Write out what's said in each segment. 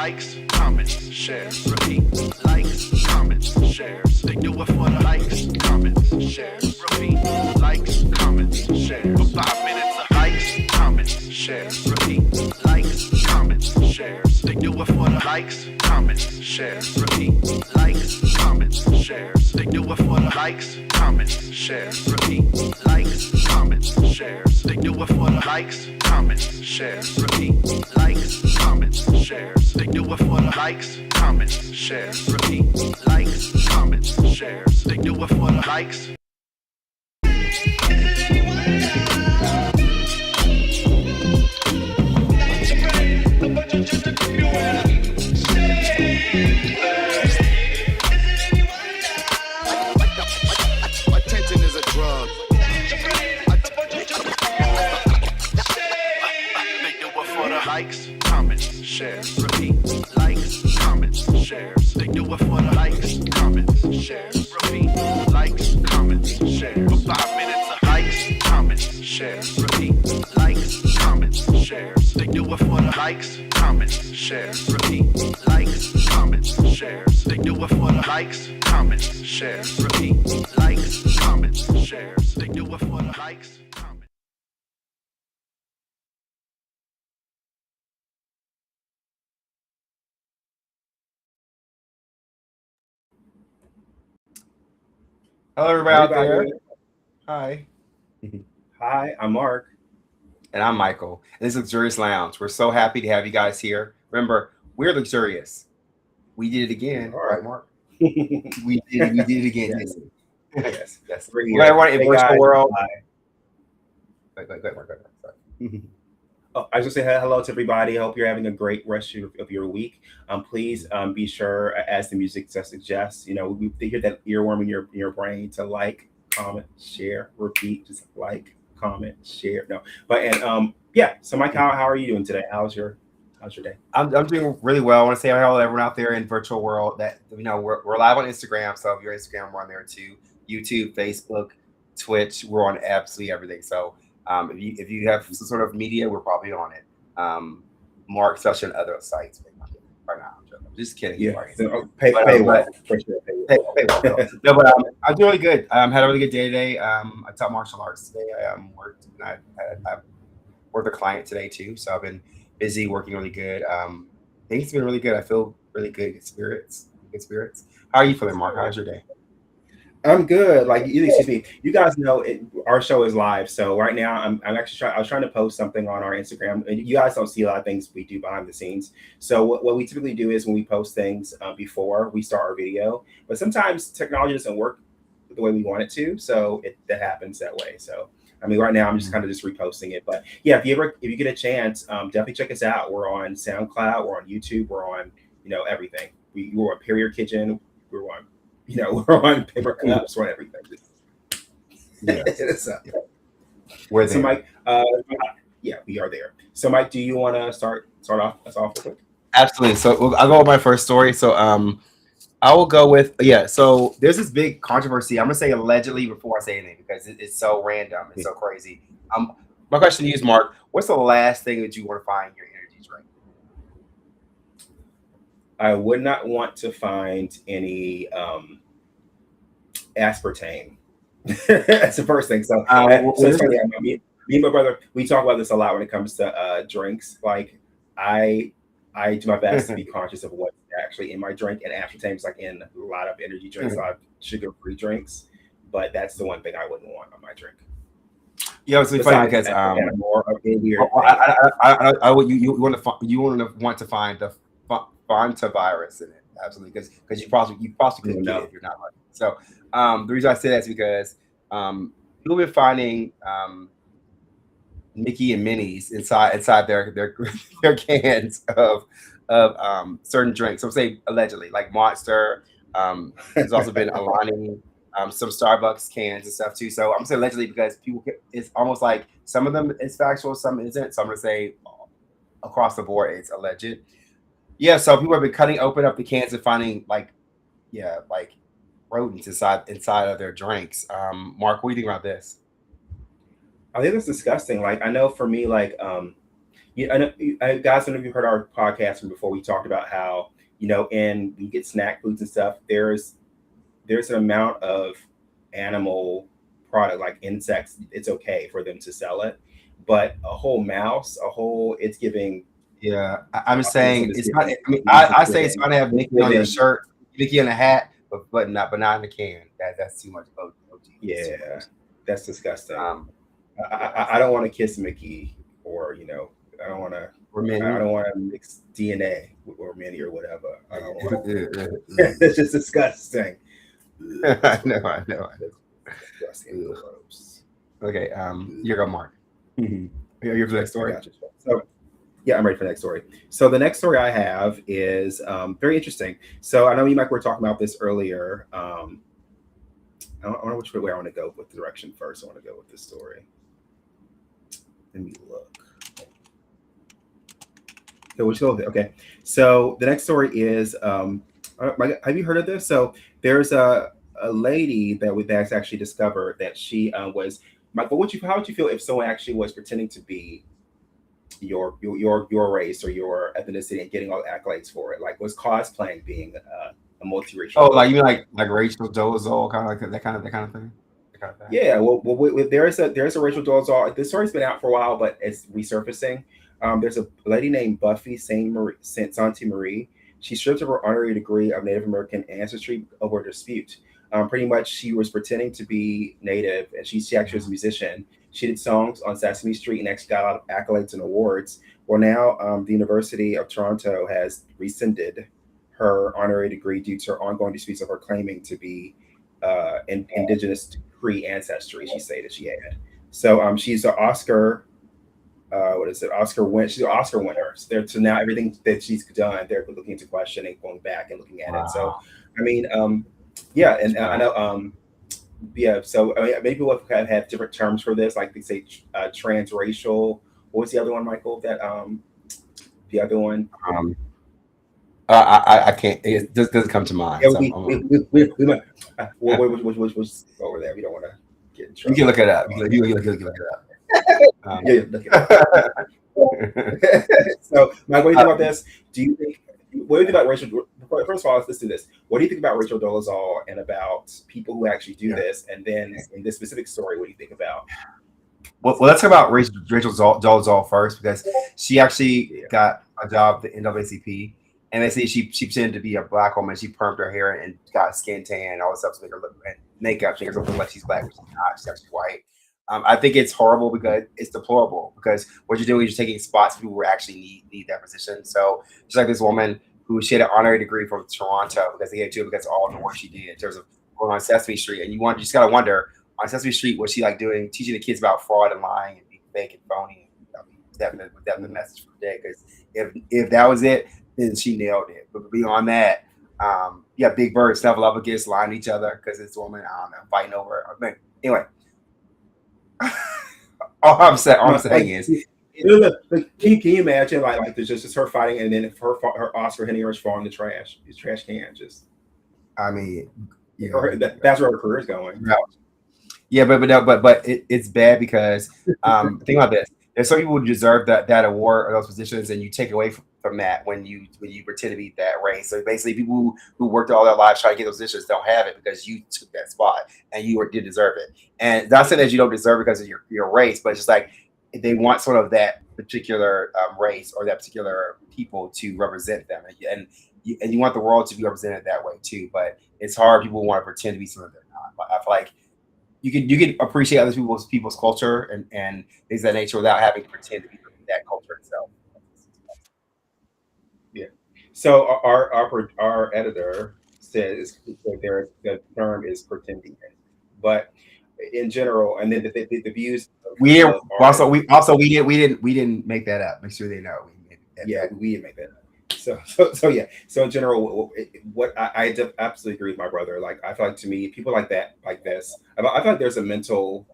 likes, comments, shares, repeat. Likes, comments, shares. They do it for the likes, comments, shares, repeat. Likes, comments, shares. For 5 minutes of likes, comments, shares, repeat. Likes, comments, shares. They do it for the likes, comments, shares, repeat. Likes, comments, shares. They do it for the likes, comments, shares, repeat. Likes, comments, shares. They do it for the likes, comments, shares, repeat. Likes, comments, shares. They do it for the likes, comments, shares, repeat. Likes, comments, shares. They do it for the likes. Attention is a drug. They do it for the likes, comments, shares, repeat. Likes, comments, shares. They do it for the likes, comments, shares, repeat. Likes, comments, shares. For 5 minutes of likes, comments, shares, repeat. Likes, comments, shares. They do it for the likes, comments, shares, repeat. Likes, comments, shares. They do it for the likes, comments, shares, repeat. Likes, comments, shares. They do it for the likes, comments. Hello, everybody out there. Everybody. Hi. Hi, I'm Mark. And I'm Michael. And this is Luxurious Lounge. We're so happy to have you guys here. Remember, we're luxurious. We did it again. All Right, Mark? We did it again. Yes. Yes. Yes. We're We're everyone in Hey, virtual guys. world. Hi. Go ahead, Mark. Sorry. Oh, I just say hello to everybody. I hope you're having a great rest of your week. Please be sure, as the music suggests, we hear that earworm in your brain to like, comment, share, repeat. Just like, comment, share. No, but yeah. So, Mike, how are you doing today? How's your day? I'm doing really well. I want to say hello to everyone out there in virtual world that we're live on Instagram. So if you're Instagram, we're on there too. YouTube, Facebook, Twitch, we're on absolutely everything. So if you have some sort of media, we're probably on it. More especially on other sites. Right now, I'm just kidding. Yeah, Mark. so, But, pay well for sure. Pay well. No, but I'm doing really good. Had a really good day today. I taught martial arts today. I worked with a client today too. So I've been busy working really good. Things have been really good. I feel really good. Good spirits. How are you feeling, Mark? How's your day? I'm good. Excuse me. You guys know our show is live, so right now I'm actually I was trying to post something on our Instagram, and you guys don't see a lot of things we do behind the scenes. So what we typically do is when we post things before we start our video, but sometimes technology doesn't work the way we want it to, so that happens that way. So I mean, right now I'm just kind of just reposting it, but yeah, if you get a chance, definitely check us out. We're on SoundCloud, we're on YouTube, we're on everything. We're on Perrier Kitchen, we're on. We're on paper cups, we're on everything. Yeah. So, We're there. so Mike, yeah, we are there. So Mike, do you want to start off us off real quick? Absolutely. So I'll go with my first story. So I will go with So there's this big controversy. I'm gonna say allegedly before I say anything because it's so random. It's so crazy. My question to you is, Mark, what's the last thing that you want to find in your energy drink? I would not want to find any aspartame. That's the first thing. So it's funny. Me and my brother, we talk about this a lot when it comes to drinks. Like I do my best to be conscious of what's actually in my drink, and aspartame is like in a lot of energy drinks, a lot of sugar-free drinks. But that's the one thing I wouldn't want on my drink. Yeah, it's really funny because you want to find the Fontavirus in it, absolutely, because you possibly couldn't get it if you're not lucky. So the reason I say that is because people have been finding Mickey and Minnie's inside their cans of certain drinks. So say allegedly, like Monster. There's also been aligning some Starbucks cans and stuff too. So I'm gonna say allegedly because it's almost like some of them is factual, some isn't. So I'm gonna say across the board it's alleged. Yeah, so people have been cutting open up the cans and finding like rodents inside of their drinks. Mark, what do you think about this? I think it's disgusting. Like I know for me, like I know, guys, I don't know if you heard our podcast from before. We talked about how, and you get snack foods and stuff. There's an amount of animal product like insects. It's okay for them to sell it, but a whole mouse, it's giving. Yeah, I'm saying it's not. I mean, It's I say it's giving- fine to have Mickey on your shirt, Mickey in a hat, but not in the can. That's too much. Yeah, that's disgusting. Um, I don't want to kiss Mickey, or I don't want to. or I Minnie. don't want to mix DNA or Minnie or whatever. I don't want. I It's just disgusting. know. Disgusting. Gross. Okay, here go Mark. Mhm. Here's the next story. Gotcha. So, yeah, I'm ready for the next story. So the next story I have is very interesting. So I know you, Mike, were talking about this earlier. I don't know which way I want to go with the direction first. I want to go with this story. Let me look. So we'll go with it. Okay. So the next story is have you heard of this? So there's a lady that's actually discovered that she was. Michael, how would you feel if someone actually was pretending to be your race or your ethnicity and getting all the accolades for it? Like, was cosplaying being a multiracial? Oh, like you mean like Rachel Dolezal, kind of like that kind of thing. Yeah. Well, there's a Rachel Dolezal. This story's been out for a while, but it's resurfacing. There's a lady named Buffy Sante Marie. She stripped of her honorary degree of Native American ancestry over a dispute. Pretty much, she was pretending to be Native, and she actually was a musician. She did songs on Sesame Street and actually got a lot of accolades and awards. Well, now the University of Toronto has rescinded her honorary degree due to her ongoing disputes of her claiming to be Indigenous Cree ancestry. She said that she had. So she's an Oscar. Oscar win. She's an Oscar winner. So now everything that she's done, they're looking into questioning, going back and looking at it. So, I mean, yeah, and I know, yeah. So I mean, maybe we'll have different terms for this, like they say, transracial. What was the other one, Michael? That the other one. I can't. It just doesn't come to mind. Yeah, So we might. We'll over there. We don't want to get in you trouble. can look it up. You can look it up. Yeah, look it up. So, Mike, what do you think about this? What do you think about Rachel? First of all, let's do this. What do you think about Rachel Dolezal and about people who actually do this? And then in this specific story, what do you think about? Well, let's talk about Rachel Dolezal first, because she actually got a job at the NAACP, and they say she pretended to be a black woman. She permed her hair and got a skin tan and all this stuff to make her look, and makeup to make her look like she's black, but she's not. She's actually white. I think it's horrible because it's deplorable, because what you're doing is you're taking spots for people who actually need that position. So just like this woman who she had an honorary degree from Toronto because they gave it to her because of all the work she did in terms of going on Sesame Street. And you just gotta wonder, on Sesame Street, was she like teaching the kids about fraud and lying and being fake and phony? I mean, was that the message for the day? Because if that was it, then she nailed it. But beyond that, yeah, Big Bird snuffle up against lying to each other because this woman, I don't know, fighting over. Anyway. all I'm saying is, can you imagine like there's just her fighting, and then if her Oscar hitting her is falling in the trash can, just. I mean, that's where her career is going. Yeah, but it's bad because think about this. There's some people who deserve that award or those positions, and you take away from that when you pretend to be that race. So basically, people who worked all their lives trying to get those positions don't have it because you took that spot and you did deserve it. And not saying that you don't deserve it because of your race, but it's just like they want sort of that particular race or that particular people to represent them, and you want the world to be represented that way too. But it's hard. People want to pretend to be something they're not. But I feel like you can appreciate other people's culture and things of that nature without having to pretend to be that culture itself. Yeah. So our editor says that the term is pretending, but in general, and then the views. We didn't make that up. Make sure they know. We didn't make that up. So yeah. So in general, what I absolutely agree with my brother. Like, I feel like, to me, people like that, like this, I feel like there's a mental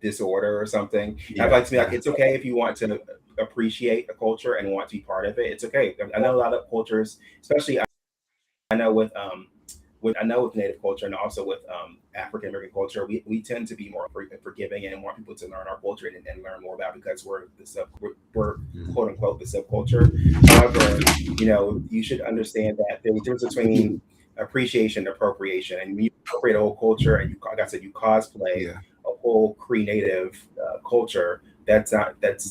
disorder or something. Yeah. I feel like, to me, like, it's okay if you want to appreciate a culture and want to be part of it. It's okay. I know a lot of cultures, especially I know with I know with Native culture and also with African American culture, we tend to be more forgiving and want people to learn our culture and learn more about it because we're quote unquote the subculture. However, you should understand that there's a difference between appreciation and appropriation. And when you appropriate a whole culture and like I said, you cosplay a whole Cree Native culture, that's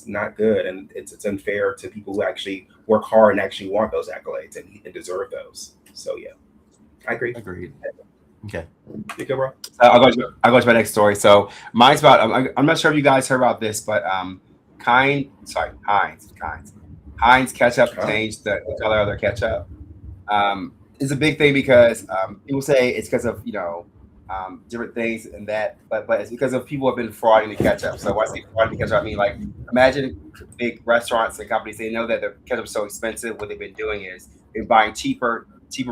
not good, and it's unfair to people who actually work hard and actually want those accolades and deserve those. So yeah, I agree. Agreed. Okay. You go, bro. I'll go to my next story. So mine's about. I'm not sure if you guys heard about this, but Heinz ketchup changed the color of their ketchup. It's a big thing because people say it's because of different things and that, but it's because of people have been frauding the ketchup. So when I say frauding the ketchup, I mean like imagine big restaurants and companies, they know that the ketchup's so expensive. What they've been doing is they're buying cheaper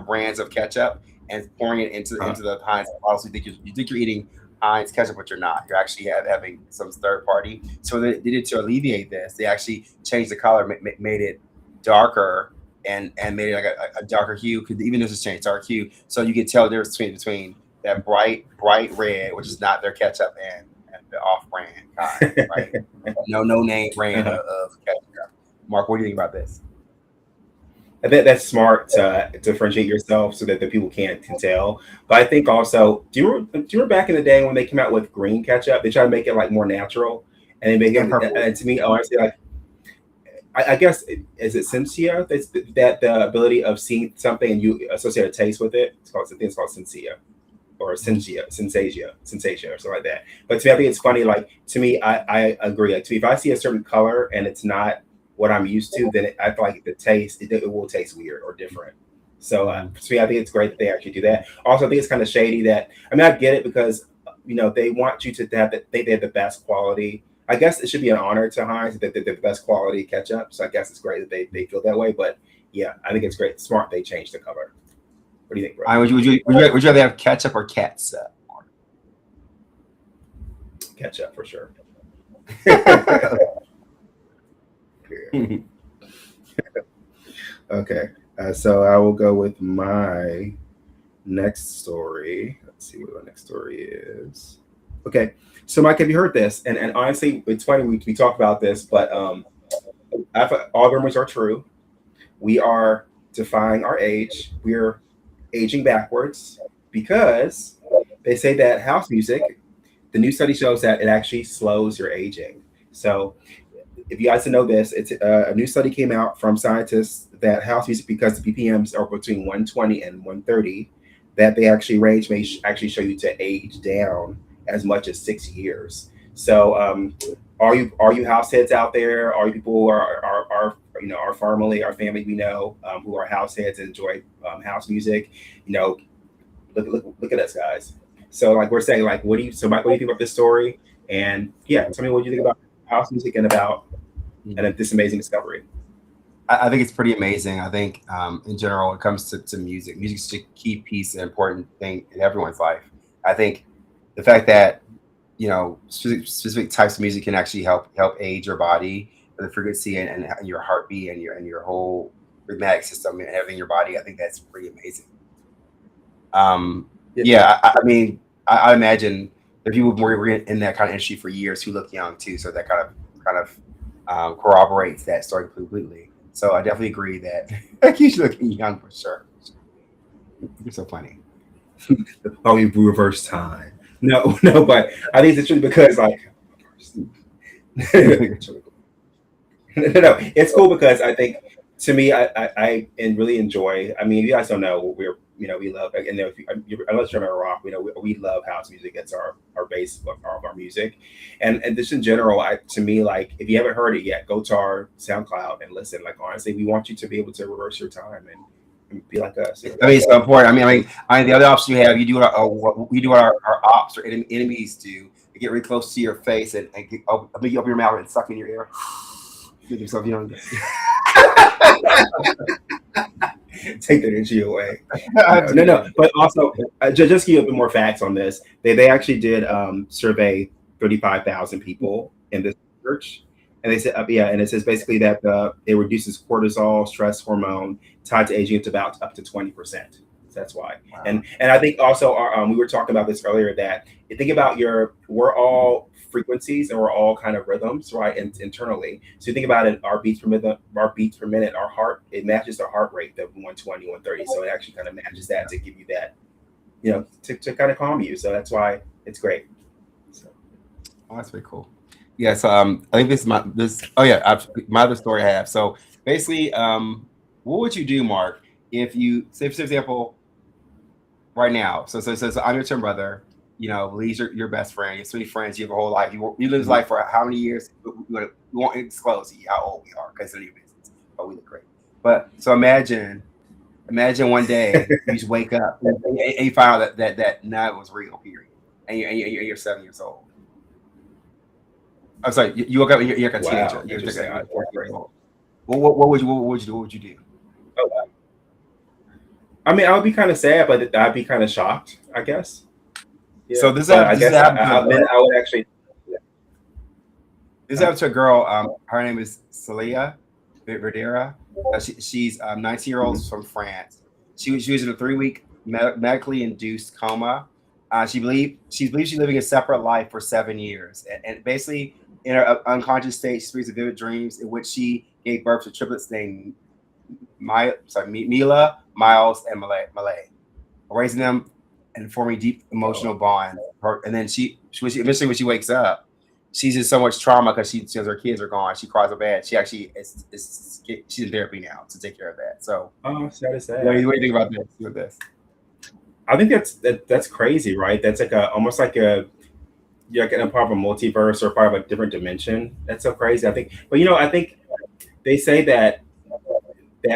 brands of ketchup and pouring it into the Heinz bottle. So you think you're eating Heinz ketchup, but you're not. You're actually having some third party. So they did to alleviate this. They actually changed the color, made it darker and made it like a darker hue. Because even this has changed dark hue, so you can tell the difference between that bright red, which is not their ketchup, and the off-brand kind, right? no name brand of ketchup. Mark, what do you think about this? I bet that's smart to differentiate yourself so that the people can tell. But I think also, do you remember back in the day when they came out with green ketchup? They try to make it like more natural, and they make it. And to me, honestly, like I guess is it Sensia? That's that the ability of seeing something and you associate a taste with it. It's called Sensia. Or Sensia, or something like that. But to me, I think it's funny. Like to me, I agree. Like to me, if I see a certain color and it's not what I'm used to, then I feel like the taste it will taste weird or different. So to me, I think it's great that they actually do that. Also, I think it's kind of shady that I get it because they want you to have that they have the best quality. I guess it should be an honor to Heinz that they're the best quality ketchup. So I guess it's great that they feel that way. But yeah, I think it's great. Smart they changed the color. What do you think, bro? Would you rather have ketchup or catsup? Ketchup for sure. Okay, so I will go with my next story. Let's see what my next story is. Okay, so Mike, have you heard this? And honestly, it's funny we talk about this, but all the rumors are true. We are defying our age. We're aging backwards because they say that house music, the new study shows that it actually slows your aging. So if you guys know this, it's a new study came out from scientists that house music, because the BPMs are between 120 and 130, that they actually range may actually show you to age down as much as 6 years. So are you house heads out there? Are you people who are our family we know who are house heads and enjoy house music? Look at us guys. So like we're saying, like Mike, what do you think about this story? And yeah, tell me what you think about house music and about this amazing discovery. I think it's pretty amazing. I think in general, when it comes to music, music's a key piece, an important thing in everyone's life. I think the fact that specific types of music can actually help age your body, the frequency and your heartbeat and your whole rhythmic system and everything in your body. I think that's pretty amazing. I imagine the people were in that kind of industry for years who look young too, so that kind of corroborates that story completely. So I definitely agree that you should look young for sure. You're so funny. Oh, you reverse time. No, but I think it's true because like no, it's cool because I think to me I really enjoy. I mean, you guys don't know we love, and unless you're in rock, we love house music. It's our base of our music, and just in general, to me, like if you haven't heard it yet, go to our SoundCloud and listen. Like honestly, we want you to be able to reverse your time and be like us. I mean, it's so important. I mean, the other option you have, you do what we do, what our ops or enemies do. They get really close to your face and open your mouth and suck in your ear. Give yourself young. Take that energy away. No. But also, just give you a bit more facts on this. They actually did survey 35,000 people in this research, and they said, and it says basically that it reduces cortisol, stress hormone tied to aging to about up to 20%. So that's why. Wow. And I think also we were talking about this earlier that you think about we're all frequencies and we're all kind of rhythms, right? And internally. So you think about it, our beats per minute, our heart, it matches the heart rate of 120, 130. So it actually kind of matches that to give you that, to kind of calm you. So that's why it's great. So. Oh, that's pretty cool. Yeah, so I think my other story I have. So basically, what would you do, Mark, if you say, for example, right now, so I'm your twin brother, Lee's your best friend, you have so many friends, you have a whole life, you live this life for how many years? We won't disclose how old we are because it's your business, but we look great. But so imagine one day you just wake up and you find out that none was real, period, and you're 7 years old. I'm sorry. You woke up and you're like a teenager. Wow. You're just like 4 years old. What would you do? What would you do? Oh, wow. I mean, I would be kind of sad, but I'd be kind of shocked, I guess. Yeah. So this I guess happened. I would actually. Yeah. This happened to a girl. Her name is Celia Verdera. She's 19-year-old from France. She was in a 3-week medically induced coma. She believes she's living a separate life for 7 years, and basically in her unconscious state, she experienced vivid dreams in which she gave birth to triplets named Mila, Miles, and Malay, raising them and forming deep emotional bonds. And then she eventually, when she wakes up, she's in so much trauma because since her kids are gone, she cries so bad. She actually she's in therapy now to take care of that. So, sad. what do you think about this? I think that's crazy, right? That's like almost like a part of a multiverse or part of a different dimension. That's so crazy. I think, but I think they say that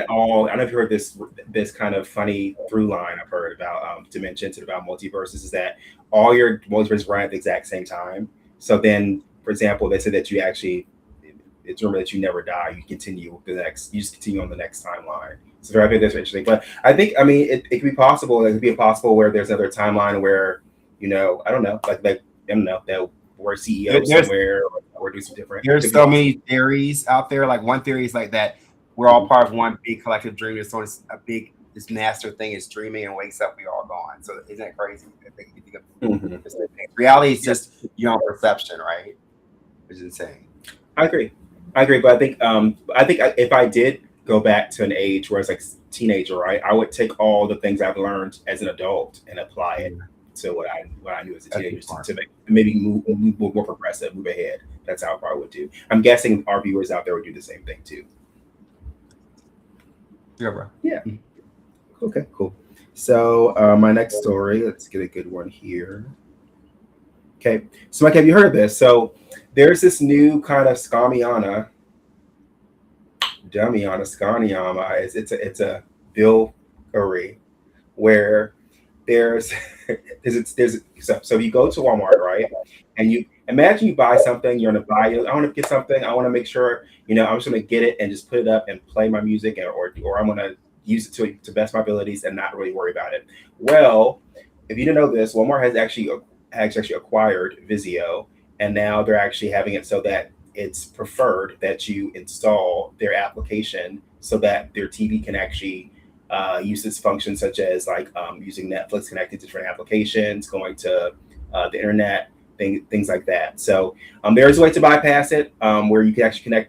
all. I don't know if you heard this kind of funny through line I've heard about dimensions and about multiverses is that all your multiverses run at the exact same time. So then, for example, they said that you actually it's rumored that you never die. You just continue on the next timeline. So I think that's interesting. But I think, it could be possible. It could be possible where there's another timeline where, I don't know, like I don't know, that we're CEO somewhere or do some different. There's so many theories out there. Like one theory is like that we're all part of one big collective dream. There's so this master thing is dreaming and wakes up, we're all gone. So isn't that crazy? Reality is just your own perception, right? Which is insane. I agree, but I think if I did go back to an age where it's like teenager, right? I would take all the things I've learned as an adult and apply it to what I knew as a teenager to maybe move more progressive, move ahead. That's how I probably would do. I'm guessing our viewers out there would do the same thing too. Yeah, bro. Yeah. Okay, cool. So my next story, let's get a good one here. Okay, so Mike, have you heard of this? So there's this new kind of Scamiana. It's a bilgery where there's so you go to Walmart, right? And you imagine you buy something, you're gonna buy it. I want to get something, I want to make sure, I'm just gonna get it and just put it up and play my music or I'm gonna use it to best my abilities and not really worry about it. Well, if you didn't know this, Walmart has actually acquired Vizio, and now they're actually having it so that it's preferred that you install their application so that their TV can actually use this function, such as like using Netflix, connecting to different applications, going to the internet, things like that. So there's a way to bypass it where you can actually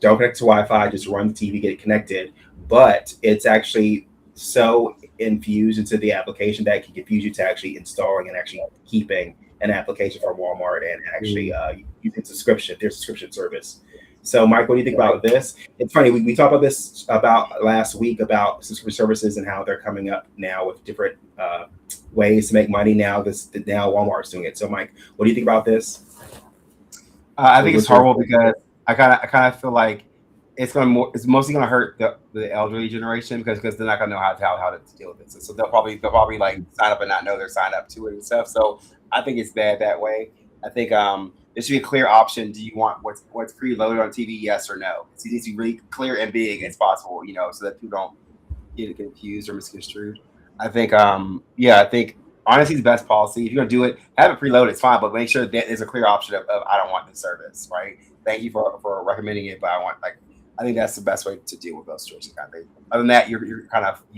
don't connect to Wi-Fi, just run the TV, get it connected. But it's actually so infused into the application that it can confuse you to actually installing and actually keeping an application from Walmart and actually using their subscription service. So, Mike, what do you think about this? It's funny, we talked about this about last week about subscription services and how they're coming up now with different ways to make money. Now Walmart's doing it. So, Mike, what do you think about this? I think it's horrible because I kind of feel like it's mostly gonna hurt the elderly generation because they're not gonna know how to deal with it. So they'll probably like sign up and not know they're signed up to it and stuff. So I think it's bad that way. I think there should be a clear option. Do you want what's preloaded on TV? Yes or no? It needs to be really clear and big as possible, so that people don't get confused or misconstrued. I think I think honesty is the best policy. If you're gonna do it, have it preloaded. It's fine, but make sure that there's a clear option of I don't want this service. Right? Thank you for recommending it, but I think that's the best way to deal with those situations. Kind of thing. Other than that, you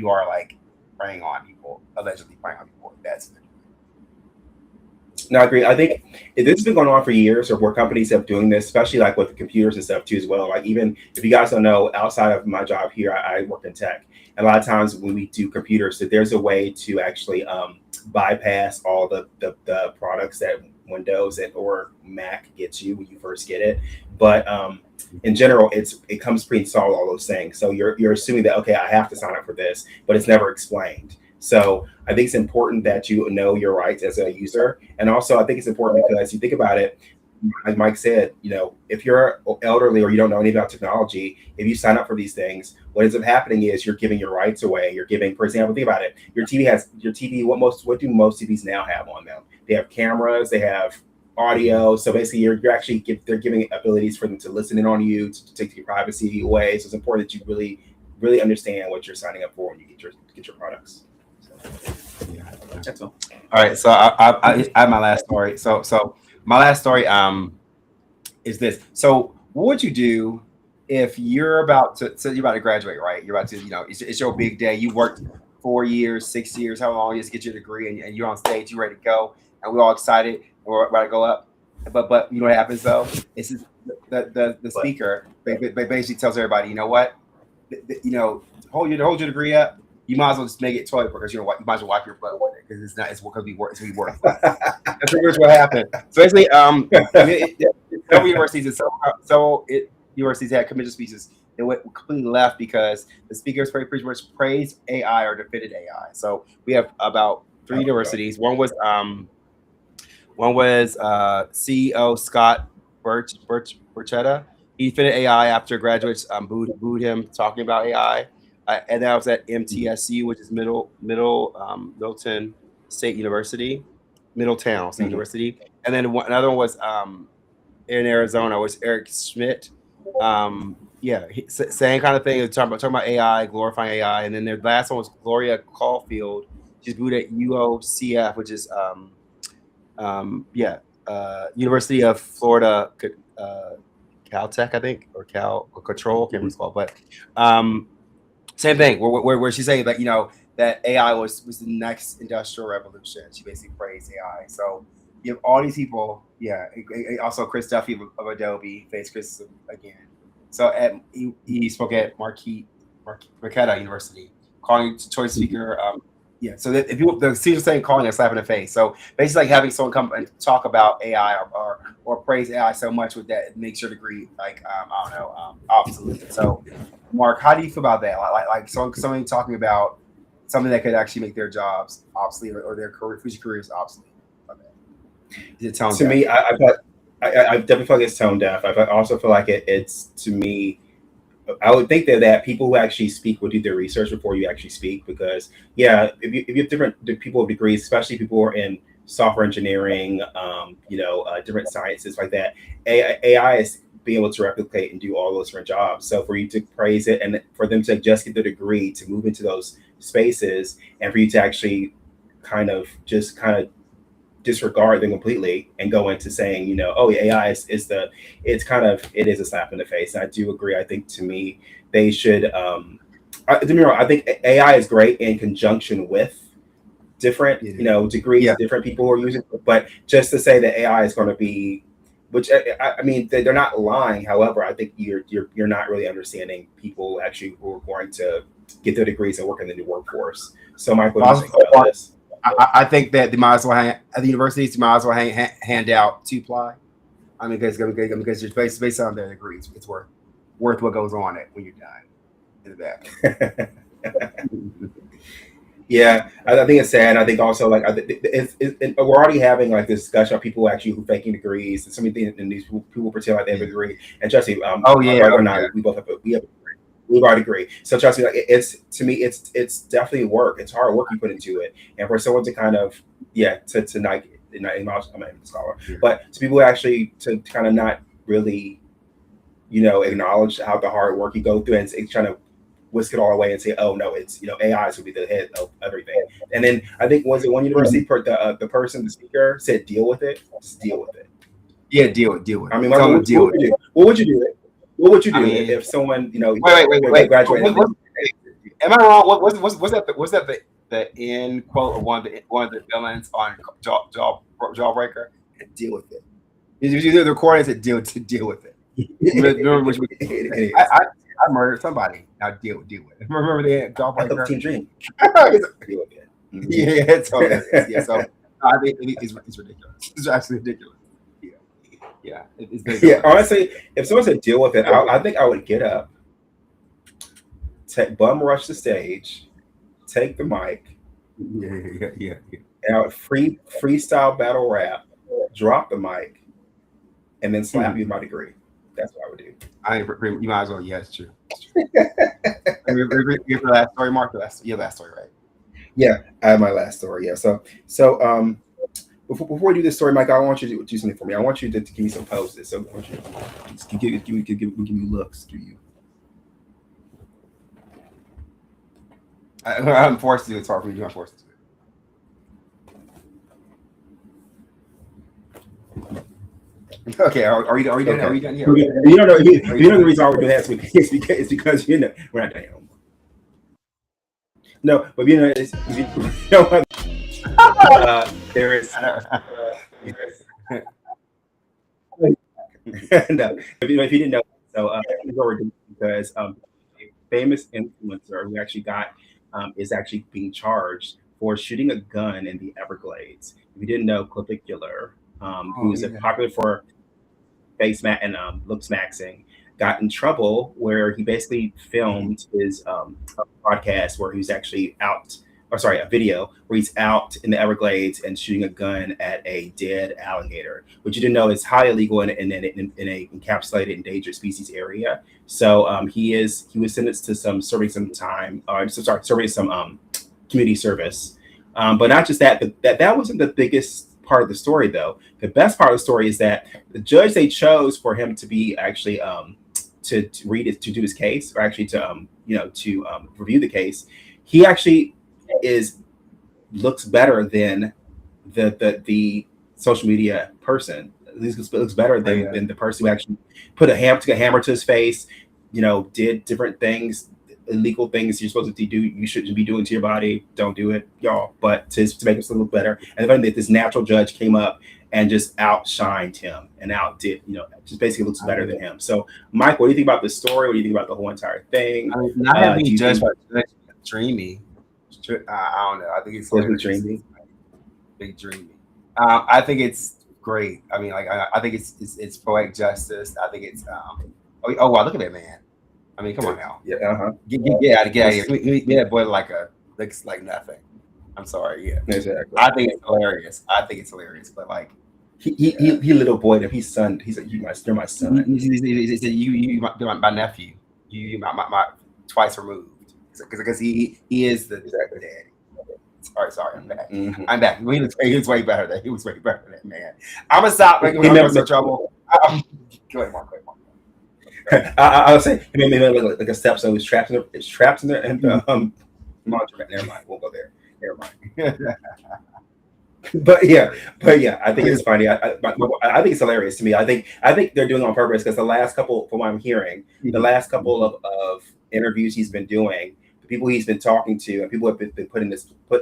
are like preying on people, allegedly preying on people. That's No, I agree. I think this has been going on for years, or where companies have doing this, especially like with the computers and stuff too, as well. Like even if you guys don't know, outside of my job here, I work in tech, and a lot of times when we do computers, that there's a way to actually bypass all the products that Windows or Mac gets you when you first get it. But in general, it comes pre-installed, all those things. So you're assuming that, okay, I have to sign up for this, but it's never explained. So I think it's important that you know your rights as a user. And also I think it's important because you think about it, like Mike said, if you're elderly or you don't know anything about technology, if you sign up for these things, what ends up happening is you're giving your rights away. You're giving, for example, think about it. Your TV, what do most TVs now have on them? They have cameras, they have audio. So basically they're giving abilities for them to listen in on you, to take your privacy away. So it's important that you really, really understand what you're signing up for when you get your products. yeah. That's all. All right, so I have my last story. So my last story is this. So what would you do if you're about to graduate, right? You're about to, it's your big day. You worked 4 years, 6 years, how long it is to get your degree, and you're on stage, you're ready to go, and we're all excited, and we're about to go up. But you know what happens though? It's the speaker basically tells everybody, you know what, hold your degree up. You might as well just make it toilet paper because you might as well wipe your butt with it because it's going to be worth. That's pretty much what happened. So basically, several universities universities had commission speeches. They went completely left because the speakers pretty much praised AI or defended AI. So we have about 3 universities. One was CEO Scott Burchetta. He defended AI after graduates booed him talking about AI. And that was at MTSU, which is Middletown State University. University. And then another one was in Arizona, was Eric Schmidt. Same kind of thing. Talking about AI, glorifying AI. And then the last one was Gloria Caulfield. She's booed at UOCF, which is University of Florida, Caltech, I think, or Control, can't remember what it's called, but same thing, where she's saying that that AI was the next industrial revolution. She basically praised AI. So you have all these people. Yeah, also Chris Duffy of Adobe faced criticism again. So he spoke at Marquette University, calling choice speaker. So that if the students saying calling a slap in the face. So basically, like having someone come and talk about AI or praise AI so much with that, it makes your degree obsolete. So, Mark, how do you feel about that? Like somebody talking about something that could actually make their jobs obsolete or their future careers obsolete? Is it tone deaf? Me, I definitely feel like it's tone deaf. I also feel like it's, to me, I would think that people who actually speak will do their research before you actually speak, because if you have different people with degrees, especially people who are in software engineering, different sciences like that, AI is being able to replicate and do all those different jobs. So for you to praise it and for them to just get the degree to move into those spaces, and for you to actually kind of disregard them completely and go into saying, AI is a slap in the face. And I do agree. I think, to me, they should I think AI is great in conjunction with different degrees, different people who are using it. But just to say that AI is going to be, which I mean, they're not lying. However, I think you're not really understanding people actually who are going to get their degrees and work in the new workforce. So, Michael, what do you think about this? I think that the universities might as well hand out 2-ply. I mean, because you're based on their degrees, it's worth what goes on it when you're done in the back. Yeah, I think it's sad. I think also we're already having like this discussion of people actually who faking degrees, and so many things, and these people pretend like they have a degree. And trust me, we both have we've already agreed. So trust me, like it's definitely work. It's hard work you put into it, and for someone to kind of to not acknowledge, I'm not a scholar, but to people actually to kind of not really, acknowledge how the hard work you go through, and it's trying to whisk it all away and say, oh no, it's AI will be the head of everything. And then I think was it one university the speaker said deal with it, just deal with it. Yeah, deal with it. I mean, what would you do? What would you do? What would you do if someone, wait, graduated? Am I wrong? Was that the end quote of one of the villains on Jawbreaker and deal with it. You do the recording to deal with it. Remember which I murdered somebody. Now deal with it. Remember the Jawbreaker? Team Dream. Deal with it. Yeah, it's hilarious. Yeah, so I think it's ridiculous. It's actually ridiculous. Yeah, it's yeah. Honestly, if someone said deal with it, I think I would get up, bum rush the stage, take the mic, yeah. and I would freestyle battle rap, drop the mic, and then slap you with my degree. That's what I would do. You might as well. Yeah, it's true. Your last story, Mark. Your last story, right? Yeah, I have my last story. Yeah. So before we do this story, Mike, I want you to do something for me. I want you to give me some poses. So I want you to give me looks. Do you? I'm forced to do it. It's hard for me to do. I'm forced to do it. Okay, are you done? Okay. Are you done here? You don't know. You know the reason why we're doing that is because we're not done. No, but there is. No, if you didn't know, so this is what we're doing because a famous influencer who actually is actually being charged for shooting a gun in the Everglades. If you didn't know, Clavicular, who's popular for face mat and looks maxing, got in trouble where he basically filmed his podcast where he's actually a video where he's out in the Everglades and shooting a gun at a dead alligator, which you didn't know is highly illegal in a encapsulated endangered species area. So he was sentenced to serving some community service. But not just that, but that wasn't the biggest part of the story though. The best part of the story is that the judge they chose for him to be actually to do his case, or actually to review the case, he actually looks better than the social media person. He looks better than the person who actually took a hammer to his face, did different things, illegal things you're supposed to do, you shouldn't be doing to your body. Don't do it, y'all. But to make himself look better. And then this natural judge came up and just outshined him and outdid, just basically looks better than him. So, Mike, what do you think about this story? What do you think about the whole entire thing? Not having judged by Dreamy. I don't know. I think it's Dreamy. Big Dreamy. I think it's great. I mean, I think it's poetic justice. I think it's oh wow, look at that man. I mean, come on now. Yeah. Get out of here. Get that boy looks like nothing. I'm sorry. Yeah. Exactly. I think it's hilarious. But like, he little boy. He's son. He's like, you're my son. He said you my nephew. You my twice removed. Because he is the daddy. Sorry, I'm back. Mm-hmm. I'm back. He was way better than that man. I'm gonna stop making him trouble. Go ahead, Mark. I was saying, he made like a step, so he's trapped in there, and never mind, we'll go there. Never mind. But yeah, I think it's funny. I think it's hilarious to me. I think they're doing it on purpose because the last couple, from what I'm hearing, the last couple of interviews he's been doing, the people he's been talking to, and people have been put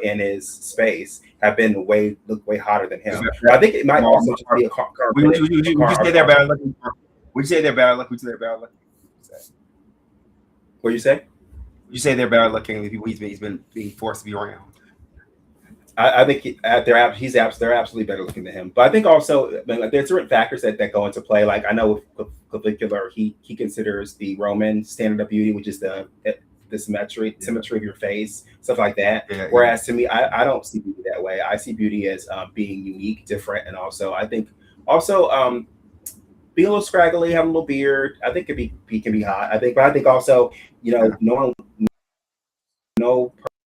in his space have been way hotter than him. I think it might also just be a car. Would you say they're better looking? Would you say they're better looking? What you say? You say they're better looking than the people he's been being forced to be around. I think they're absolutely better looking than him. But I think also there's certain factors that go into play. Like I know with Clavicular, he considers the Roman standard of beauty, which is the symmetry of your face, stuff like that. Yeah, whereas to me, I don't see beauty that way. I see beauty as being unique, different, and also I think being a little scraggly, have a little beard. I think he can be hot. But I think also, no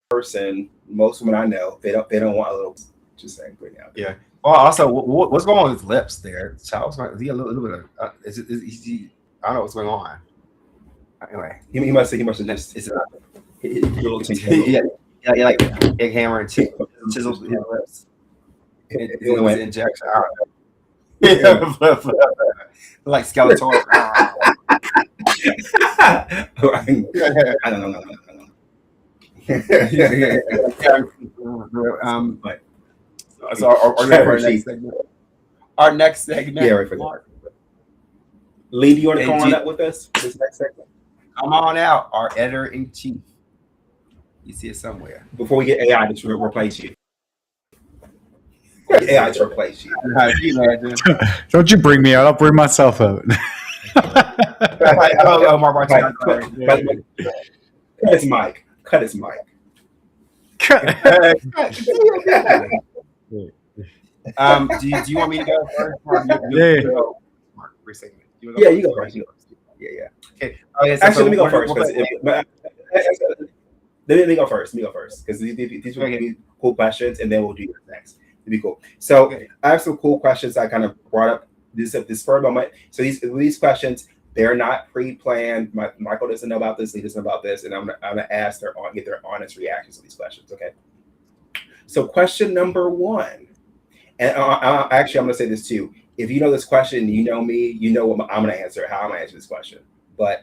person, most women I know, they don't want a little. Just saying, right now. Yeah. Well, also, what's going on with his lips there? Charles, is he a little bit of? Is he? I don't know what's going on. Anyway, he must have just. It's like big hammer and chisels his lips. It was injection. I don't know. Like Skeletor. I don't know. But So are you ready for our next segment? Our next segment. Yeah, right for that. Mark, Lee, do you want to Hey, come on G- up with us for this next segment come on out. Our editor in chief. You see it somewhere. before we get AI to replace you? AI to replace you. Can you imagine? Don't you bring me out. I'll bring myself out. Oh, Mark, Cut his mic. Cut his mic. Do you want me to go first? Or Yeah. go? Mark, first segment. You wanna Yeah, you go first. Yeah. Okay. Oh, yeah, so Actually, let me go we're- first. we're 'Cause playing- Let me go first. Because these will Okay. be cool questions, and then we'll do yours next. It'd be cool. So Okay. I have some cool questions I kind of brought up this spur moment. So these questions, they're not pre-planned. Michael doesn't know about this. Lee doesn't know about this, and I'm gonna ask get their honest reactions to these questions. Okay. So question number one, and actually I'm gonna say this too. If you know this question, you know me. You know what I'm gonna answer. How I'm gonna answer this question. But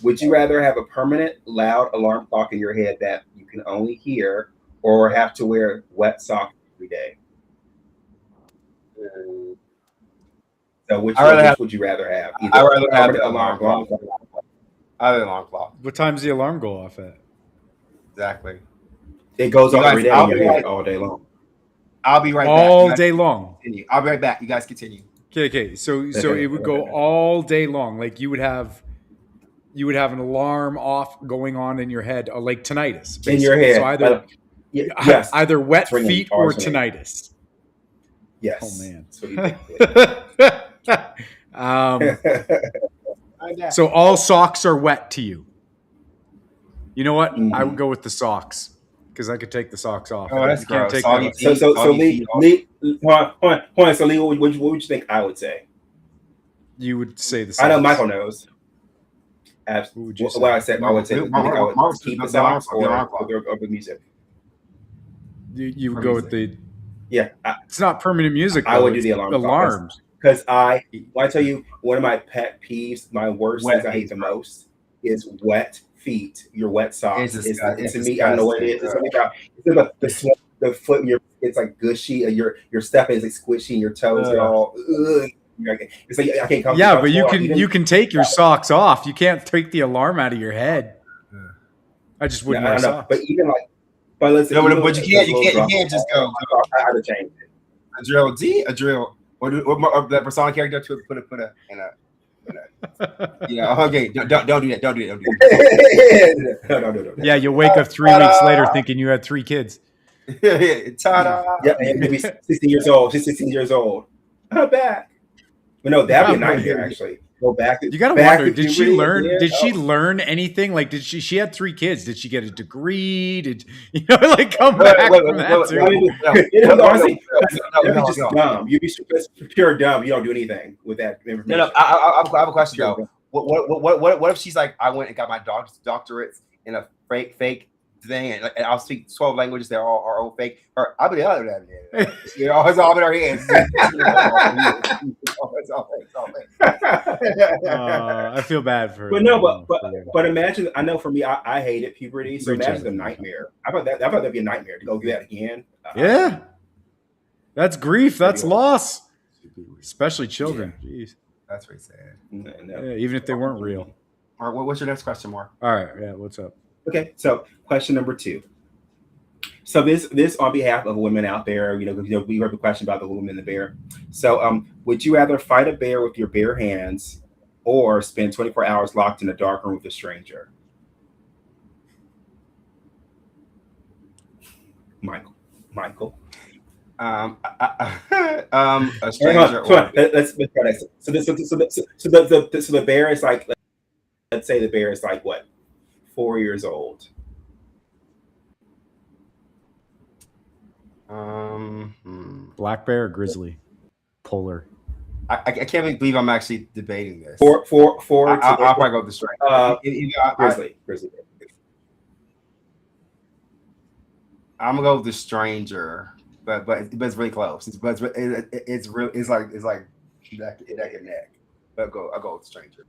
would you rather have a permanent loud alarm clock in your head that you can only hear, or have to wear wet socks every day? So which would you rather have? Either I'd rather have permanent the alarm clock. I have an alarm clock. What time's the alarm go off at? Exactly. It goes You off guys, every day I'll in your be head right- all day long. I'll be right back. All You guys day long. continue. I'll be right back. You guys continue. Okay. So it would go all day long. Like you would have an alarm off going on in your head, like tinnitus. In your basically. head. So either Yes. either wet It's ringing, feet or always ringing. tinnitus. Yes. Oh man. That's what you think. So all socks are wet to you. You know what? Mhm. I would go with the socks because I could take the socks off. Oh, that's you can't gross. take Soggy that. feet. so Soggy Lee, feet. hold on. So Lee, what would you think I would say? You would say the socks. I know Michael knows. What would you say? What I said, I would say, Mark- I would keep the socks the alarm clock. or the music. You would go with the. Yeah, It's not permanent music. I though. would do It's the alarm clock. alarms. because when I tell you one of my pet peeves, my worst Wet things I hate feet, the bro. most is wet feet. Your wet socks. It's It's disgusting. to It's me, I don't know what it is. It's something about the foot. In it's like gushy. Your step is like squishy. And your toes are all. Ugh. It's like I can't come. Yeah, but you can take your socks off. You can't take the alarm out of your head. I just wouldn't I wear don't know, socks. but even like, but listen, No, even but you can't just go. I had to change it. A drill D, a drill, or that persona character to put a in a. Okay, don't do that. Don't do that. No. Yeah, you'll wake up 3 weeks later thinking you had 3 kids. Ta-da! Yeah, and maybe 16 years old. She's 16 years old. I'm back. But no, that'd be a nightmare. Actually, go back. You gotta back wonder, to did she puberty learn? again? Did she learn anything? Like, did she had 3 kids? Did she get a degree? Did like come back from that too? You know, honestly, you're No, just dumb. You'd be pure dumb. You don't do anything with that information. No. I have a question though. What if she's like, I went and got my doctorates in a fake thing, and I'll speak 12 languages. They're all fake. Or I'll be the other than you know, it's all in our hands. It's all fake. I feel bad for her. But no, but imagine. I know for me, I hated puberty. So Reach imagine out. the nightmare. I thought that'd be a nightmare to go do that again. Yeah, that's grief. That's loss, especially children. Jeez. That's very sad. No. Yeah, even if they weren't real. Mark, what's your next question, Mark? All right. Yeah. What's up? Okay, so question number 2. So this on behalf of women out there, we heard the question about the woman and the bear. So would you rather fight a bear with your bare hands or spend 24 hours locked in a dark room with a stranger? Michael. A stranger. Let's try this. So the bear is like, let's say the bear is like what, 4 years old. Black bear or grizzly? Polar. I can't believe I'm actually debating this. Four. I'll probably go with the stranger. Grizzly. I'm gonna go with the stranger, but it's really close. It's like neck and neck. But I'll go with the stranger.